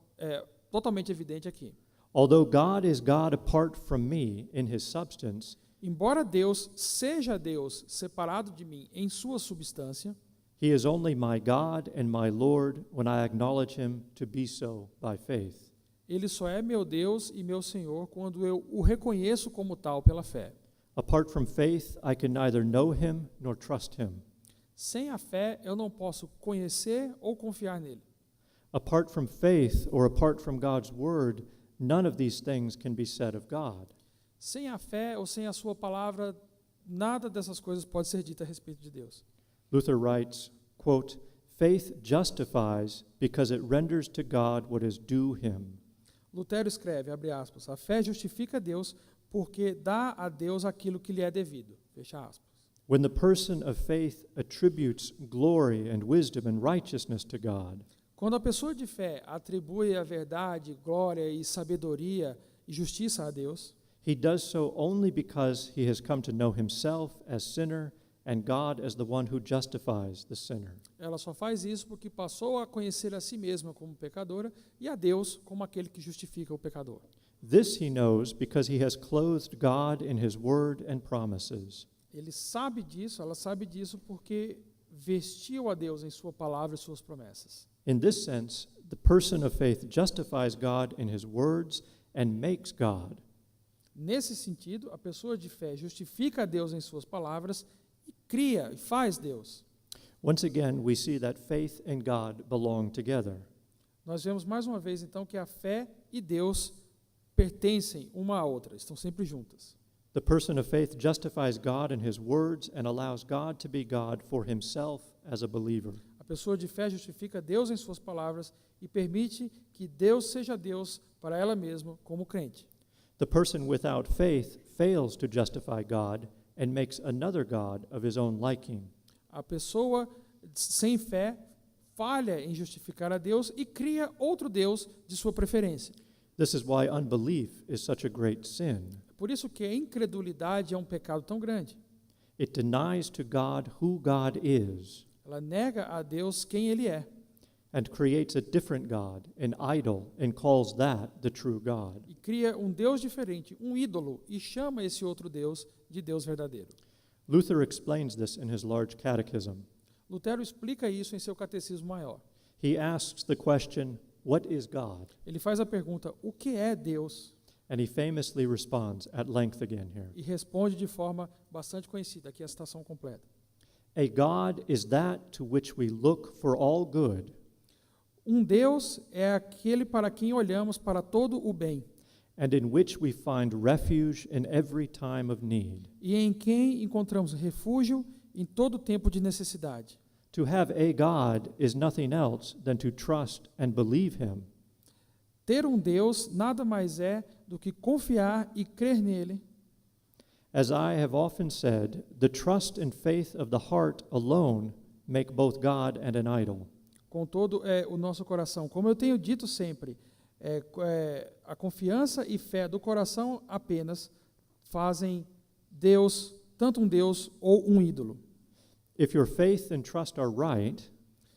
totalmente evidente aqui. Although God is God apart from me in his substance, Embora Deus seja Deus separado de mim em sua substância, he is only my God and my Lord when I acknowledge him to be so by faith. Ele só é meu Deus e meu Senhor quando eu o reconheço como tal pela fé. Apart from faith, I can neither know him nor trust him. Sem a fé, eu não posso conhecer ou confiar nele. Apart from faith or apart from God's word, none of these things can be said of God. Sem a fé ou sem a sua palavra, nada dessas coisas pode ser dito a respeito de Deus. Luther writes, quote, "Faith justifies because it renders to God what is due him." Lutero escreve, abre aspas, a fé justifica Deus porque dá a Deus aquilo que lhe é devido. Fecha aspas. When the person of faith attributes glory and wisdom and righteousness to God, Quando a pessoa de fé atribui a verdade, glória e sabedoria e justiça a Deus, he does so only because he has come to know himself as sinner and God as the one who justifies the sinner. ela só faz isso porque passou a conhecer a si mesma como pecadora e a Deus como aquele que justifica o pecador. This he knows because he has clothed God in his word and promises. Ele sabe disso, ela sabe disso porque vestiu a Deus em sua palavra e suas promessas. In this sense, the person of faith justifies God in his words and makes God. Nesse sentido, a pessoa de fé justifica a Deus em suas palavras e cria e faz Deus. Once again, we see that faith and God belong together. Nós vemos mais uma vez, então, que a fé e Deus pertencem uma à outra, estão sempre juntas. The person of faith justifies God in his words and allows God to be God for himself as a believer. A pessoa de fé justifica Deus em suas palavras e permite que Deus seja Deus para ela mesma como crente. The person without faith fails to justify God and makes another God of his own liking. A pessoa sem fé falha em justificar a Deus e cria outro Deus de sua preferência. This is why unbelief is such a great sin. Por isso que a incredulidade é um pecado tão grande. It denies to God who God is Ela nega a Deus quem Ele é and creates a different God, an idol, and calls that the true God. e cria um Deus diferente, um ídolo, e chama esse outro Deus de Deus verdadeiro. Luther explains this in his large catechism. Lutero explica isso em seu catecismo maior. He asks the question, "What is God?" Ele faz a pergunta, o que é Deus? And he famously responds at length again here. E responde de forma bastante conhecida, aqui é a citação completa. A God is that to which we look for all good, Um Deus é aquele para quem olhamos para todo o bem, and in which we find refuge in every time of need. e em quem encontramos refúgio em todo tempo de necessidade. To have a God is nothing else than to trust and believe him. Ter um Deus nada mais é do que confiar e crer nele. As I have often said, the trust and faith of the heart alone make both God and an idol. Com todo o nosso coração. Como eu tenho dito sempre, a confiança e fé do coração apenas fazem Deus, tanto um Deus ou um ídolo. If your faith and trust are right,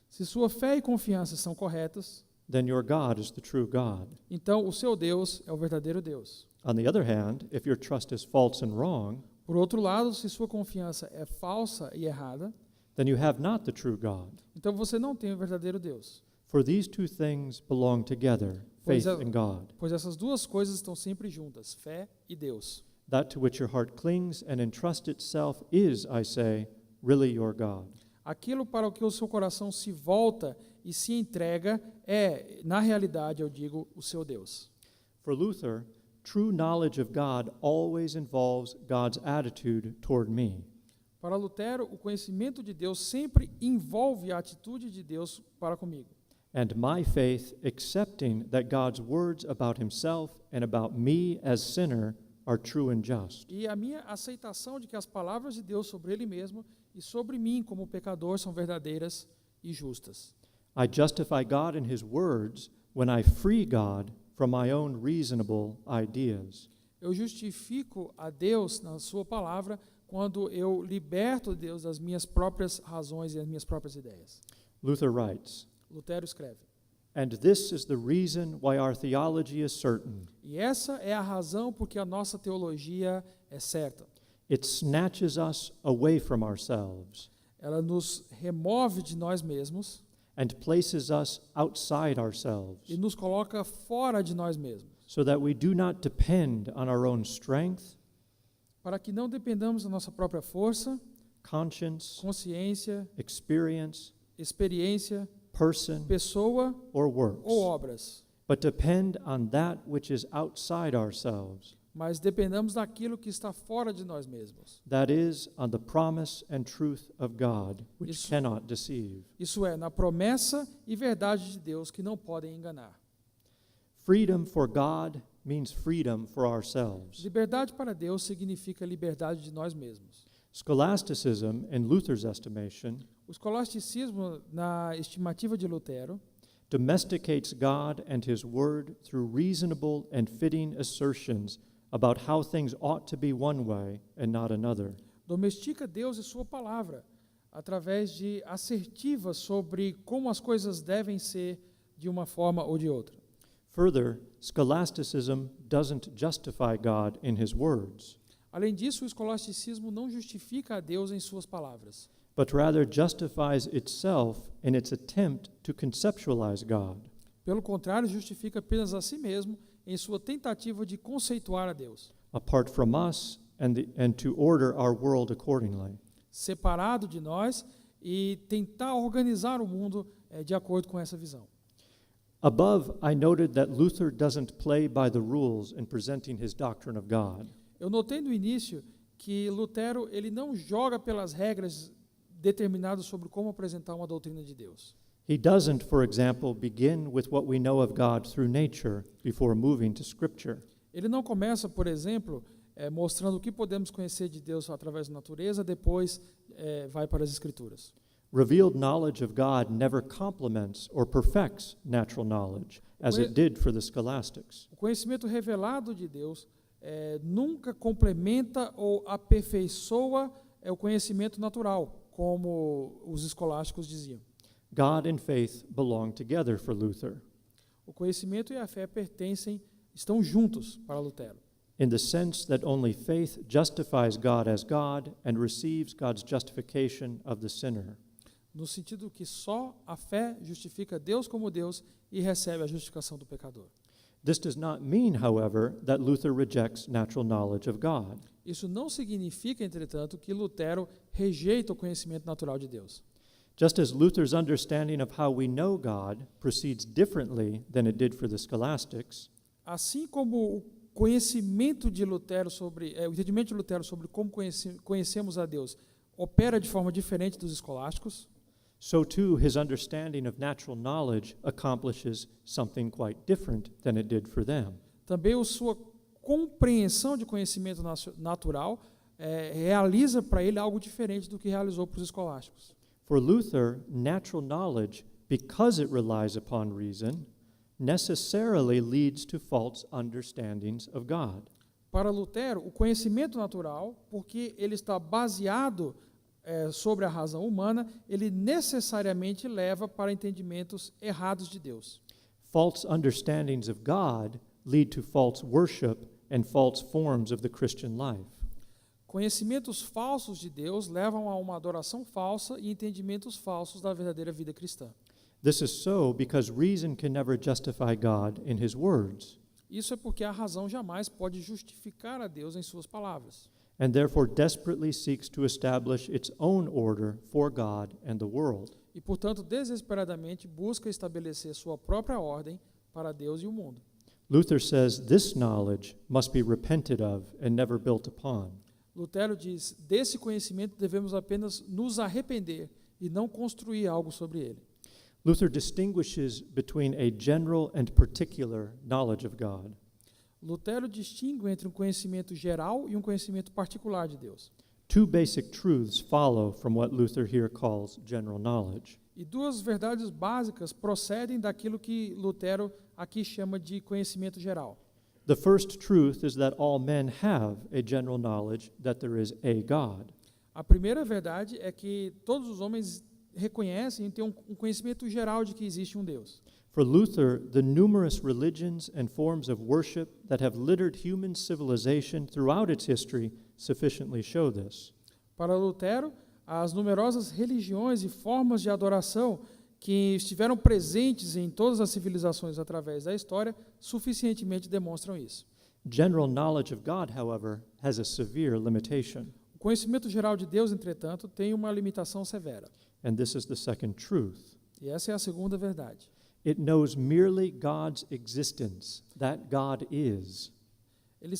Se sua fé e confiança são corretas, then your God is the true God. então o seu Deus é o verdadeiro Deus. On the other hand, if your trust is false and wrong, Por outro lado, se sua confiança é falsa e errada, then you have not the true God. então você não tem o verdadeiro Deus. For these two things belong together, Pois faith é. and God. Pois essas duas coisas estão sempre juntas, fé e Deus. That to which your heart clings and entrusts itself is, I say, really your God. Aquilo para o que o seu coração se volta e se entrega é, na realidade, eu digo, o seu Deus. For Luther, true knowledge of God always involves God's attitude toward me. Para Lutero, o conhecimento de Deus sempre envolve a atitude de Deus para comigo. And my faith accepting that God's words about himself and about me as sinner are true and just. E a minha aceitação de que as palavras de Deus sobre Ele mesmo e sobre mim como pecador são verdadeiras e justas. I justify God in his words when I free God from my own reasonable ideas. Eu justifico a Deus na sua palavra quando eu liberto Deus das minhas próprias razões e das minhas próprias ideias. Luther writes, Lutero escreve: "And this is the reason why our theology is certain. E essa é a razão porque a nossa teologia é certa. It snatches us away from ourselves Ela nos remove de nós mesmos and places us outside ourselves, e nos coloca fora de nós mesmos, so that we do not depend on our own strength, para que não dependamos da nossa própria força, conscience, consciência, experience, experiência, person, pessoa or works, ou obras, but depend on that which is outside ourselves, mas dependamos daquilo que está fora de nós mesmos. That is, on the promise and truth of God, which Isso- cannot deceive. Isso é, na promessa e verdade de Deus que não podem enganar. Freedom for God means freedom for ourselves. Liberdade para Deus significa liberdade de nós mesmos. Scholasticism, in Luther's estimation, O escolasticismo, na estimativa de Lutero, domesticates God and His Word through reasonable and fitting assertions about how things ought to be one way and not another. domestica Deus e sua palavra, através de assertivas sobre como as coisas devem ser de uma forma ou de outra. Further, scholasticism doesn't justify God in His words, Além disso, o escolasticismo não justifica a Deus em suas palavras, but rather justifies itself in its attempt to conceptualize God. pelo contrário, justifica apenas a si mesmo em sua tentativa de conceituar a Deus, apart from us and to order our world accordingly. separado de nós e tentar organizar o mundo de acordo com essa visão. Above, I noted that Luther doesn't play by the rules in presenting his doctrine of God. Eu notei no início que Lutero ele não joga pelas regras determinadas sobre como apresentar uma doutrina de Deus. He doesn't, for example, begin with what we know of God through nature before moving to Scripture. Ele não começa, por exemplo, mostrando o que podemos conhecer de Deus através da natureza, depois vai para as Escrituras. Revealed knowledge of God never complements or perfects natural knowledge, as it did for the scholastics. O conhecimento revelado de Deus nunca complementa ou aperfeiçoa o conhecimento natural, como os escolásticos diziam. God and faith belong together for Luther, O conhecimento e a fé estão juntos para Lutero. in the sense that only faith justifies God as God and receives God's justification of the sinner. No sentido que só a fé justifica Deus como Deus e recebe a justificação do pecador. This does not mean, however, that Luther rejects natural knowledge of God. Isso não significa, entretanto, que Lutero rejeita o conhecimento natural de Deus. Just as Luther's understanding of how we know God proceeds differently than it did for the scholastics, Assim como o conhecimento de Lutero o entendimento de Lutero sobre como conhecemos a Deus opera de forma diferente dos escolásticos, so too his understanding of natural knowledge accomplishes something quite different than it did for them. também a sua compreensão de conhecimento natural realiza para ele algo diferente do que realizou para os escolásticos. For Luther, natural knowledge, because it relies upon reason, necessarily leads to false understandings of God. Para Lutero, o conhecimento natural, porque ele está baseado sobre a razão humana, ele necessariamente leva para entendimentos errados de Deus. False understandings of God lead to false worship and false forms of the Christian life. Conhecimentos falsos de Deus levam a uma adoração falsa e entendimentos falsos da verdadeira vida cristã. This is so because reason can never justify God in His words, Isso é porque a razão jamais pode justificar a Deus em suas palavras. and therefore desperately seeks to establish its own order for God and the world. E, portanto, desesperadamente busca estabelecer sua própria ordem para Deus e o mundo. Luther says this knowledge must be repented of and never built upon. Lutero diz, desse conhecimento devemos apenas nos arrepender e não construir algo sobre ele. Luther distinguishes between a general and particular knowledge of God. Lutero distingue entre um conhecimento geral e um conhecimento particular de Deus. Two basic truths follow from what Luther here calls general knowledge. E duas verdades básicas procedem daquilo que Lutero aqui chama de conhecimento geral. The first truth is that all men have a general knowledge that there is a God. A primeira verdade é que todos os homens reconhecem e têm um conhecimento geral de que existe um Deus. For Luther, the numerous religions and forms of worship that have littered human civilization throughout its history sufficiently show this. Para Lutero, as numerosas religiões e formas de adoração que estiveram presentes em todas as civilizações através da história suficientemente demonstram isso. General knowledge of God, however, has a severe limitation, O conhecimento geral de Deus, entretanto, tem uma limitação severa. and this is the second truth. E essa é a segunda verdade. It knows merely God's existence, that God is. Ele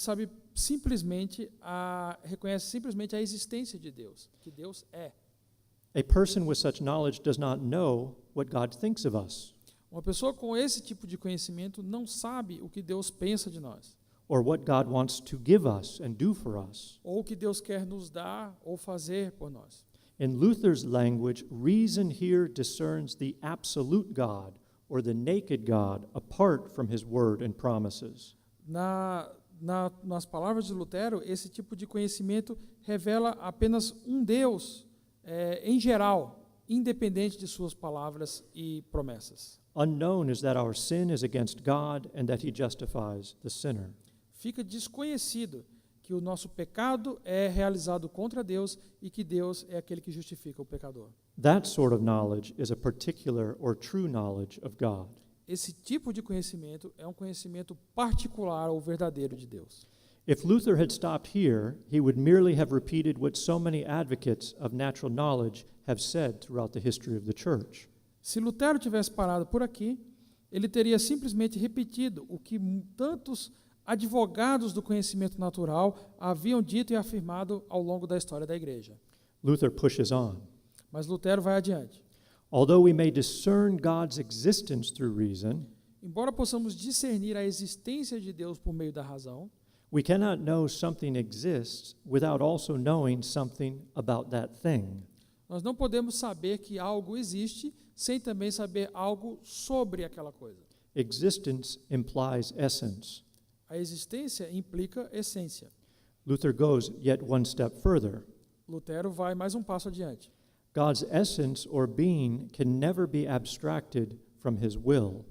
reconhece simplesmente a existência de Deus, que Deus é. A person with such knowledge does not know what God thinks of us, Uma pessoa com esse tipo de conhecimento não sabe o que Deus pensa de nós, or what God wants to give us and do for us. ou o que Deus quer nos dar ou fazer por nós. In Luther's language, reason here discerns the absolute God, or the naked God, apart from his word and promises. Nas palavras de Lutero, esse tipo de conhecimento revela apenas um Deus, em geral, independente de suas palavras e promessas. Unknown is that our sin is against God and that he justifies the sinner. Fica desconhecido que o nosso pecado é realizado contra Deus e que Deus é aquele que justifica o pecador. That sort of knowledge is a particular or true knowledge of God. Esse tipo de conhecimento é um conhecimento particular ou verdadeiro de Deus. If Luther had stopped here, he would merely have repeated what so many advocates of natural knowledge have said throughout the history of the church. Se Lutero tivesse parado por aqui, ele teria simplesmente repetido o que tantos advogados do conhecimento natural haviam dito e afirmado ao longo da história da igreja. Luther pushes on. Mas Lutero vai adiante. Although we may discern God's existence through reason, Embora possamos discernir a existência de Deus por meio da razão, we cannot know something exists without also knowing something about that thing. nós não podemos saber que algo existe sem também saber algo sobre aquela coisa. Existence implies essence. A existência implica essência. Luther goes yet one step further. Lutero vai mais um passo adiante. God's essence or being can never be abstracted from his will.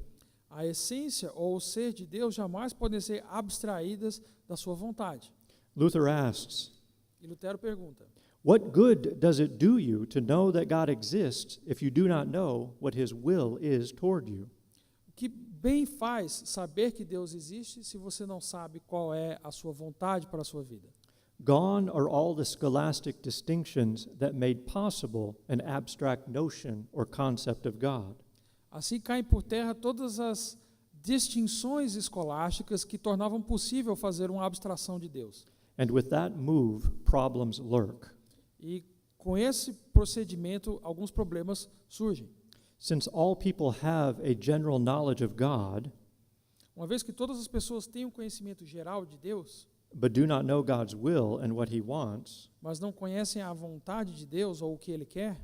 A essência ou o ser de Deus jamais podem ser abstraídas da sua vontade. Luther asks, E Lutero pergunta: what good does it do you to know that God exists if you do not know what his will is toward you? o que bem faz saber que Deus existe se você não sabe qual é a sua vontade para a sua vida? Gone are all the scholastic distinctions that made possible an abstract notion or concept of God. Assim caem por terra todas as distinções escolásticas que tornavam possível fazer uma abstração de Deus. And with that move, problems lurk. E com esse procedimento, alguns problemas surgem. Since all people have a general knowledge of God, Uma vez que todas as pessoas têm um conhecimento geral de Deus, but do not know God's will and what he wants, mas não conhecem a vontade de Deus ou o que Ele quer,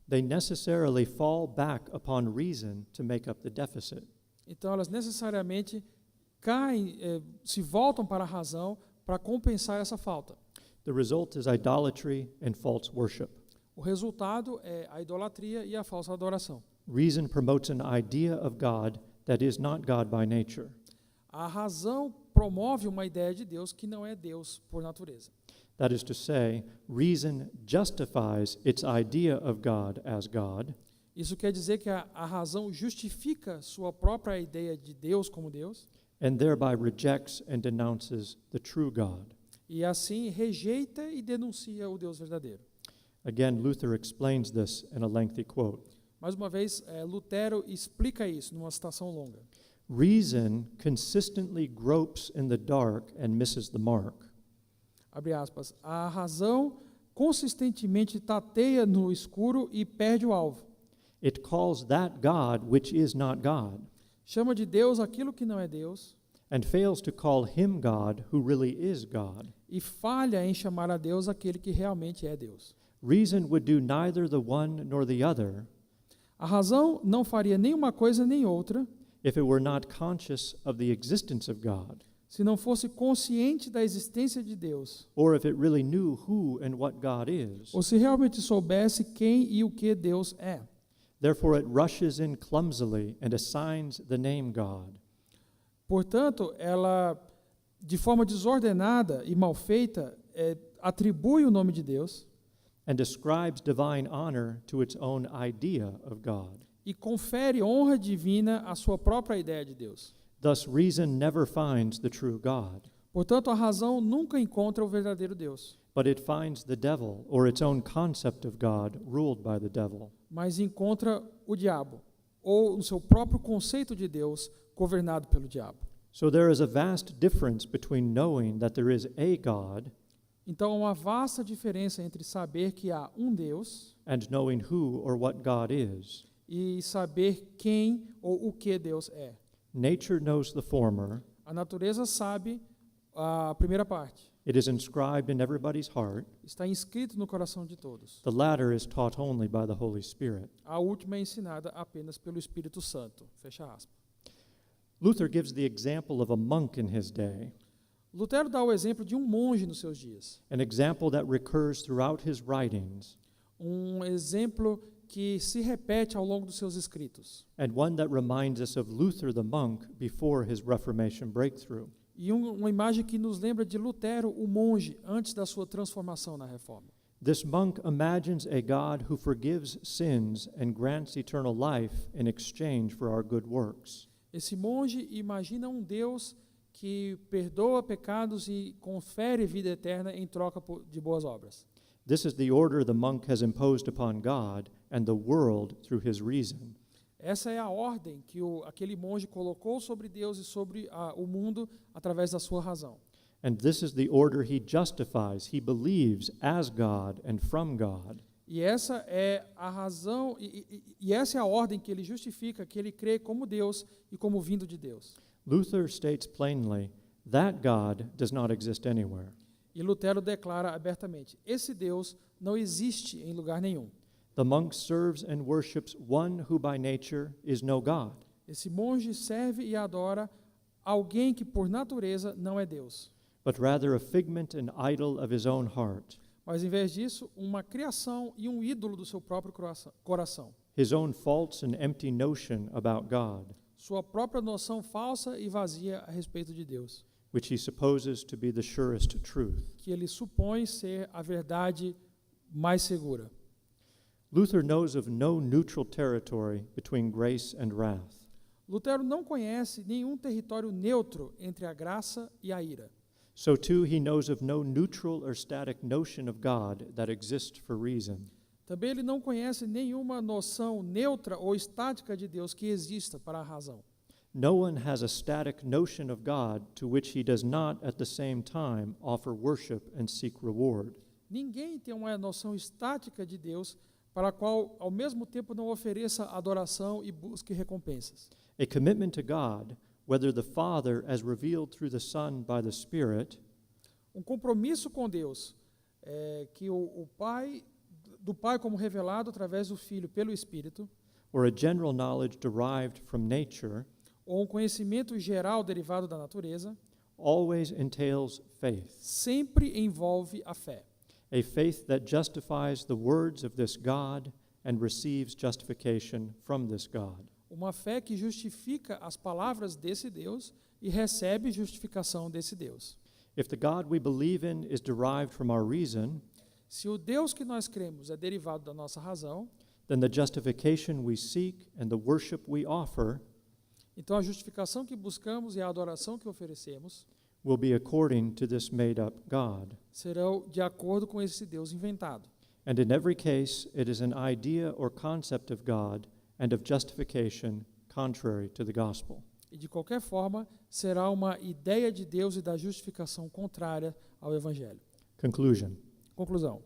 they necessarily fall back upon reason to make up the deficit. então elas necessariamente se voltam para a razão para compensar essa falta. The result is idolatry and false worship. O resultado é a idolatria e a falsa adoração. Reason promotes an idea of God that is not God by nature. A razão promove uma ideia de Deus que não é Deus por natureza. That is to say, reason justifies its idea of God as God, Isso quer dizer que a razão justifica sua própria ideia de Deus como Deus and thereby rejects and denounces the true God. e assim rejeita e denuncia o Deus verdadeiro. Again, Luther explains this in a lengthy quote. Mais uma vez, Lutero explica isso numa citação longa. Reason consistently gropes in the dark and misses the mark. Abre aspas. A razão consistentemente tateia no escuro e perde o alvo. It calls that God which is not God, Chama de Deus aquilo que não é Deus and fails to call him God who really is God. e falha em chamar a Deus aquele que realmente é Deus. Reason would do neither the one nor the other A razão não faria nem uma coisa nem outra if it were not conscious of the existence of God, se não fosse consciente da existência de Deus, or if it really knew who and what God is. ou se realmente soubesse quem e o que Deus é. Therefore, it rushes in clumsily and assigns the name God. Portanto, ela, de forma desordenada e mal feita, atribui o nome de Deus And ascribes divine honor to its own idea of God. e confere honra divina à sua própria ideia de Deus. Thus, reason never finds the true God, Portanto, a razão nunca encontra o verdadeiro Deus, but it finds the devil or its own concept of God ruled by the devil. mas encontra o diabo, ou o seu próprio conceito de Deus governado pelo diabo. So there is a vast difference between knowing that there is a God Então, há uma vasta diferença entre saber que há um Deus and knowing who or what God is. e saber quem ou o que Deus é. Nature knows the former. A natureza sabe a primeira parte. It is inscribed in everybody's heart. Está inscrito no coração de todos. The latter is taught only by the Holy Spirit. A última é ensinada apenas pelo Espírito Santo. Fecha aspas. Luther gives the example of a monk in his day, Lutero dá o exemplo de um monge nos seus dias. an example that recurs throughout his writings, Exemplo que se repete ao longo dos seus escritos. and one that reminds us of Luther the monk before his Reformation breakthrough. E uma imagem que nos lembra de Lutero, o monge, antes da sua transformação na Reforma. This monk imagines a God who forgives sins and grants eternal life in exchange for our good works. Esse monge imagina um Deus que perdoa pecados e confere vida eterna em troca de boas obras. This is the order the monk has imposed upon God and the world through his reason. Essa é a ordem que aquele monge colocou sobre Deus e sobre o mundo através da sua razão. And this is the order he justifies. He believes as God and from God. E essa é a razão, e essa é a ordem que ele justifica, que ele crê como Deus e como vindo de Deus. Luther states plainly that God does not exist anywhere. E Lutero declara abertamente: esse Deus não existe em lugar nenhum. The monk serves and worships one who by nature is no God. Esse monge serve e adora alguém que por natureza não é Deus, But rather a figment and idol of his own heart, mas em vez disso, uma criação e um ídolo do seu próprio coração. his own false and empty notion about God, Sua própria noção falsa e vazia a respeito de Deus, which he supposes to be the surest truth. que ele supõe ser a verdade mais segura. Luther knows of no neutral territory between grace and wrath. Lutero não conhece nenhum território neutro entre a graça e a ira. So too he knows of no neutral or static notion of God that exists for reason. Também ele não conhece nenhuma noção neutra ou estática de Deus que exista para a razão. No one has a static notion of God to which he does not at the same time offer worship and seek reward. Ninguém tem uma noção estática de Deus para a qual, ao mesmo tempo, não ofereça adoração e busque recompensas. A commitment to God, whether the Father as revealed through the Son by the Spirit, Um compromisso com Deus, que do Pai como revelado através do Filho pelo Espírito, or a general knowledge derived from nature, ou um conhecimento geral derivado da natureza, always entails faith. sempre envolve a fé. A faith that justifies the words of this God and receives justification from this God. Uma fé que justifica as palavras desse Deus e recebe justificação desse Deus. If the God we believe in is derived from our reason, Se o Deus que nós cremos é derivado da nossa razão, then the justification we seek and the worship we offer então a justificação que buscamos e a adoração que oferecemos will be according to this made-up God. serão de acordo com esse Deus inventado. And in every case, it is an idea or concept of God and of justification contrary to the gospel. E de qualquer forma, será uma ideia de Deus e da justificação contrária ao Evangelho. Conclusion. Conclusão.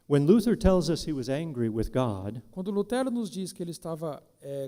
When Luther tells us he was angry with God, Quando Lutero nos diz que ele estava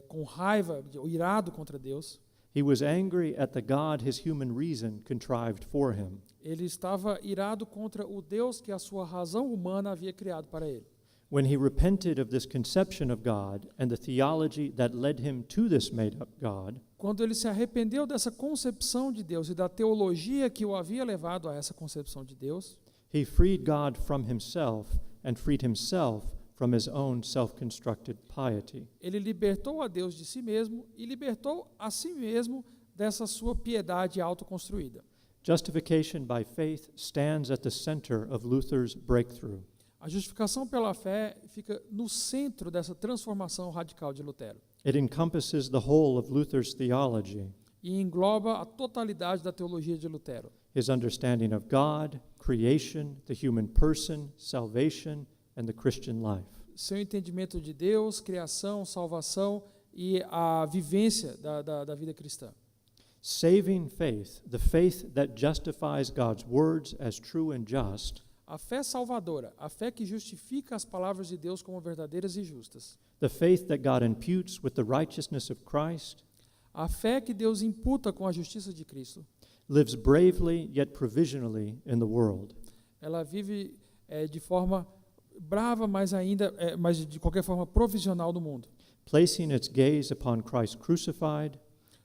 com raiva, irado contra Deus, he was angry at the God his human reason contrived for him. ele estava irado contra o Deus que a sua razão humana havia criado para ele. When he repented of this conception of God and the theology that led him to this made-up God, Quando ele se arrependeu dessa concepção de Deus e da teologia que o havia levado a essa concepção de Deus, he freed God from himself and freed himself from his own self-constructed piety. ele libertou a Deus de si mesmo e libertou a si mesmo dessa sua piedade autoconstruída. Justification by faith stands at the center of Luther's breakthrough. A justificação pela fé fica no centro dessa transformação radical de Lutero It encompasses the whole of Luther's theology, e engloba a totalidade da teologia de Lutero. his understanding of God, creation, the human person, salvation, and the Christian life. Seu entendimento de Deus, criação, salvação e a vivência da vida cristã. Saving faith, the faith that justifies God's words as true and just, A fé salvadora, a fé que justifica as palavras de Deus como verdadeiras e justas. the faith that God imputes with the righteousness of Christ, A fé que Deus imputa com a justiça de Cristo. lives bravely yet provisionally in the world. Ela vive de forma brava, mas de qualquer forma provisional no mundo. Placing its gaze upon Christ crucified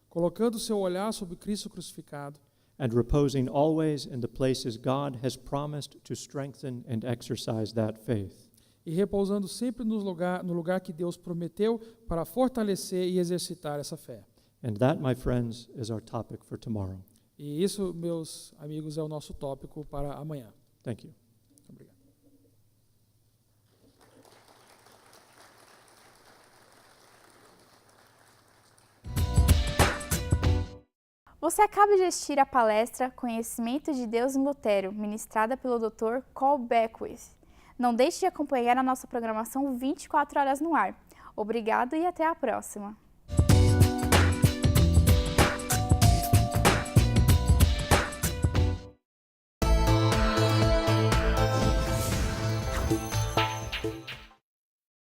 Colocando seu olhar sobre Cristo crucificado and reposing always in the places God has promised to strengthen and exercise that faith. e repousando sempre no lugar que Deus prometeu para fortalecer e exercitar essa fé. And that, my friends, is our topic for tomorrow. E isso, meus amigos, é o nosso tópico para amanhã. Thank you. Obrigado. Você acaba de assistir a palestra Conhecimento de Deus em Lutero, ministrada pelo Dr. Carl Beckwith. Não deixe de acompanhar a nossa programação 24 horas no ar. Obrigado e até a próxima!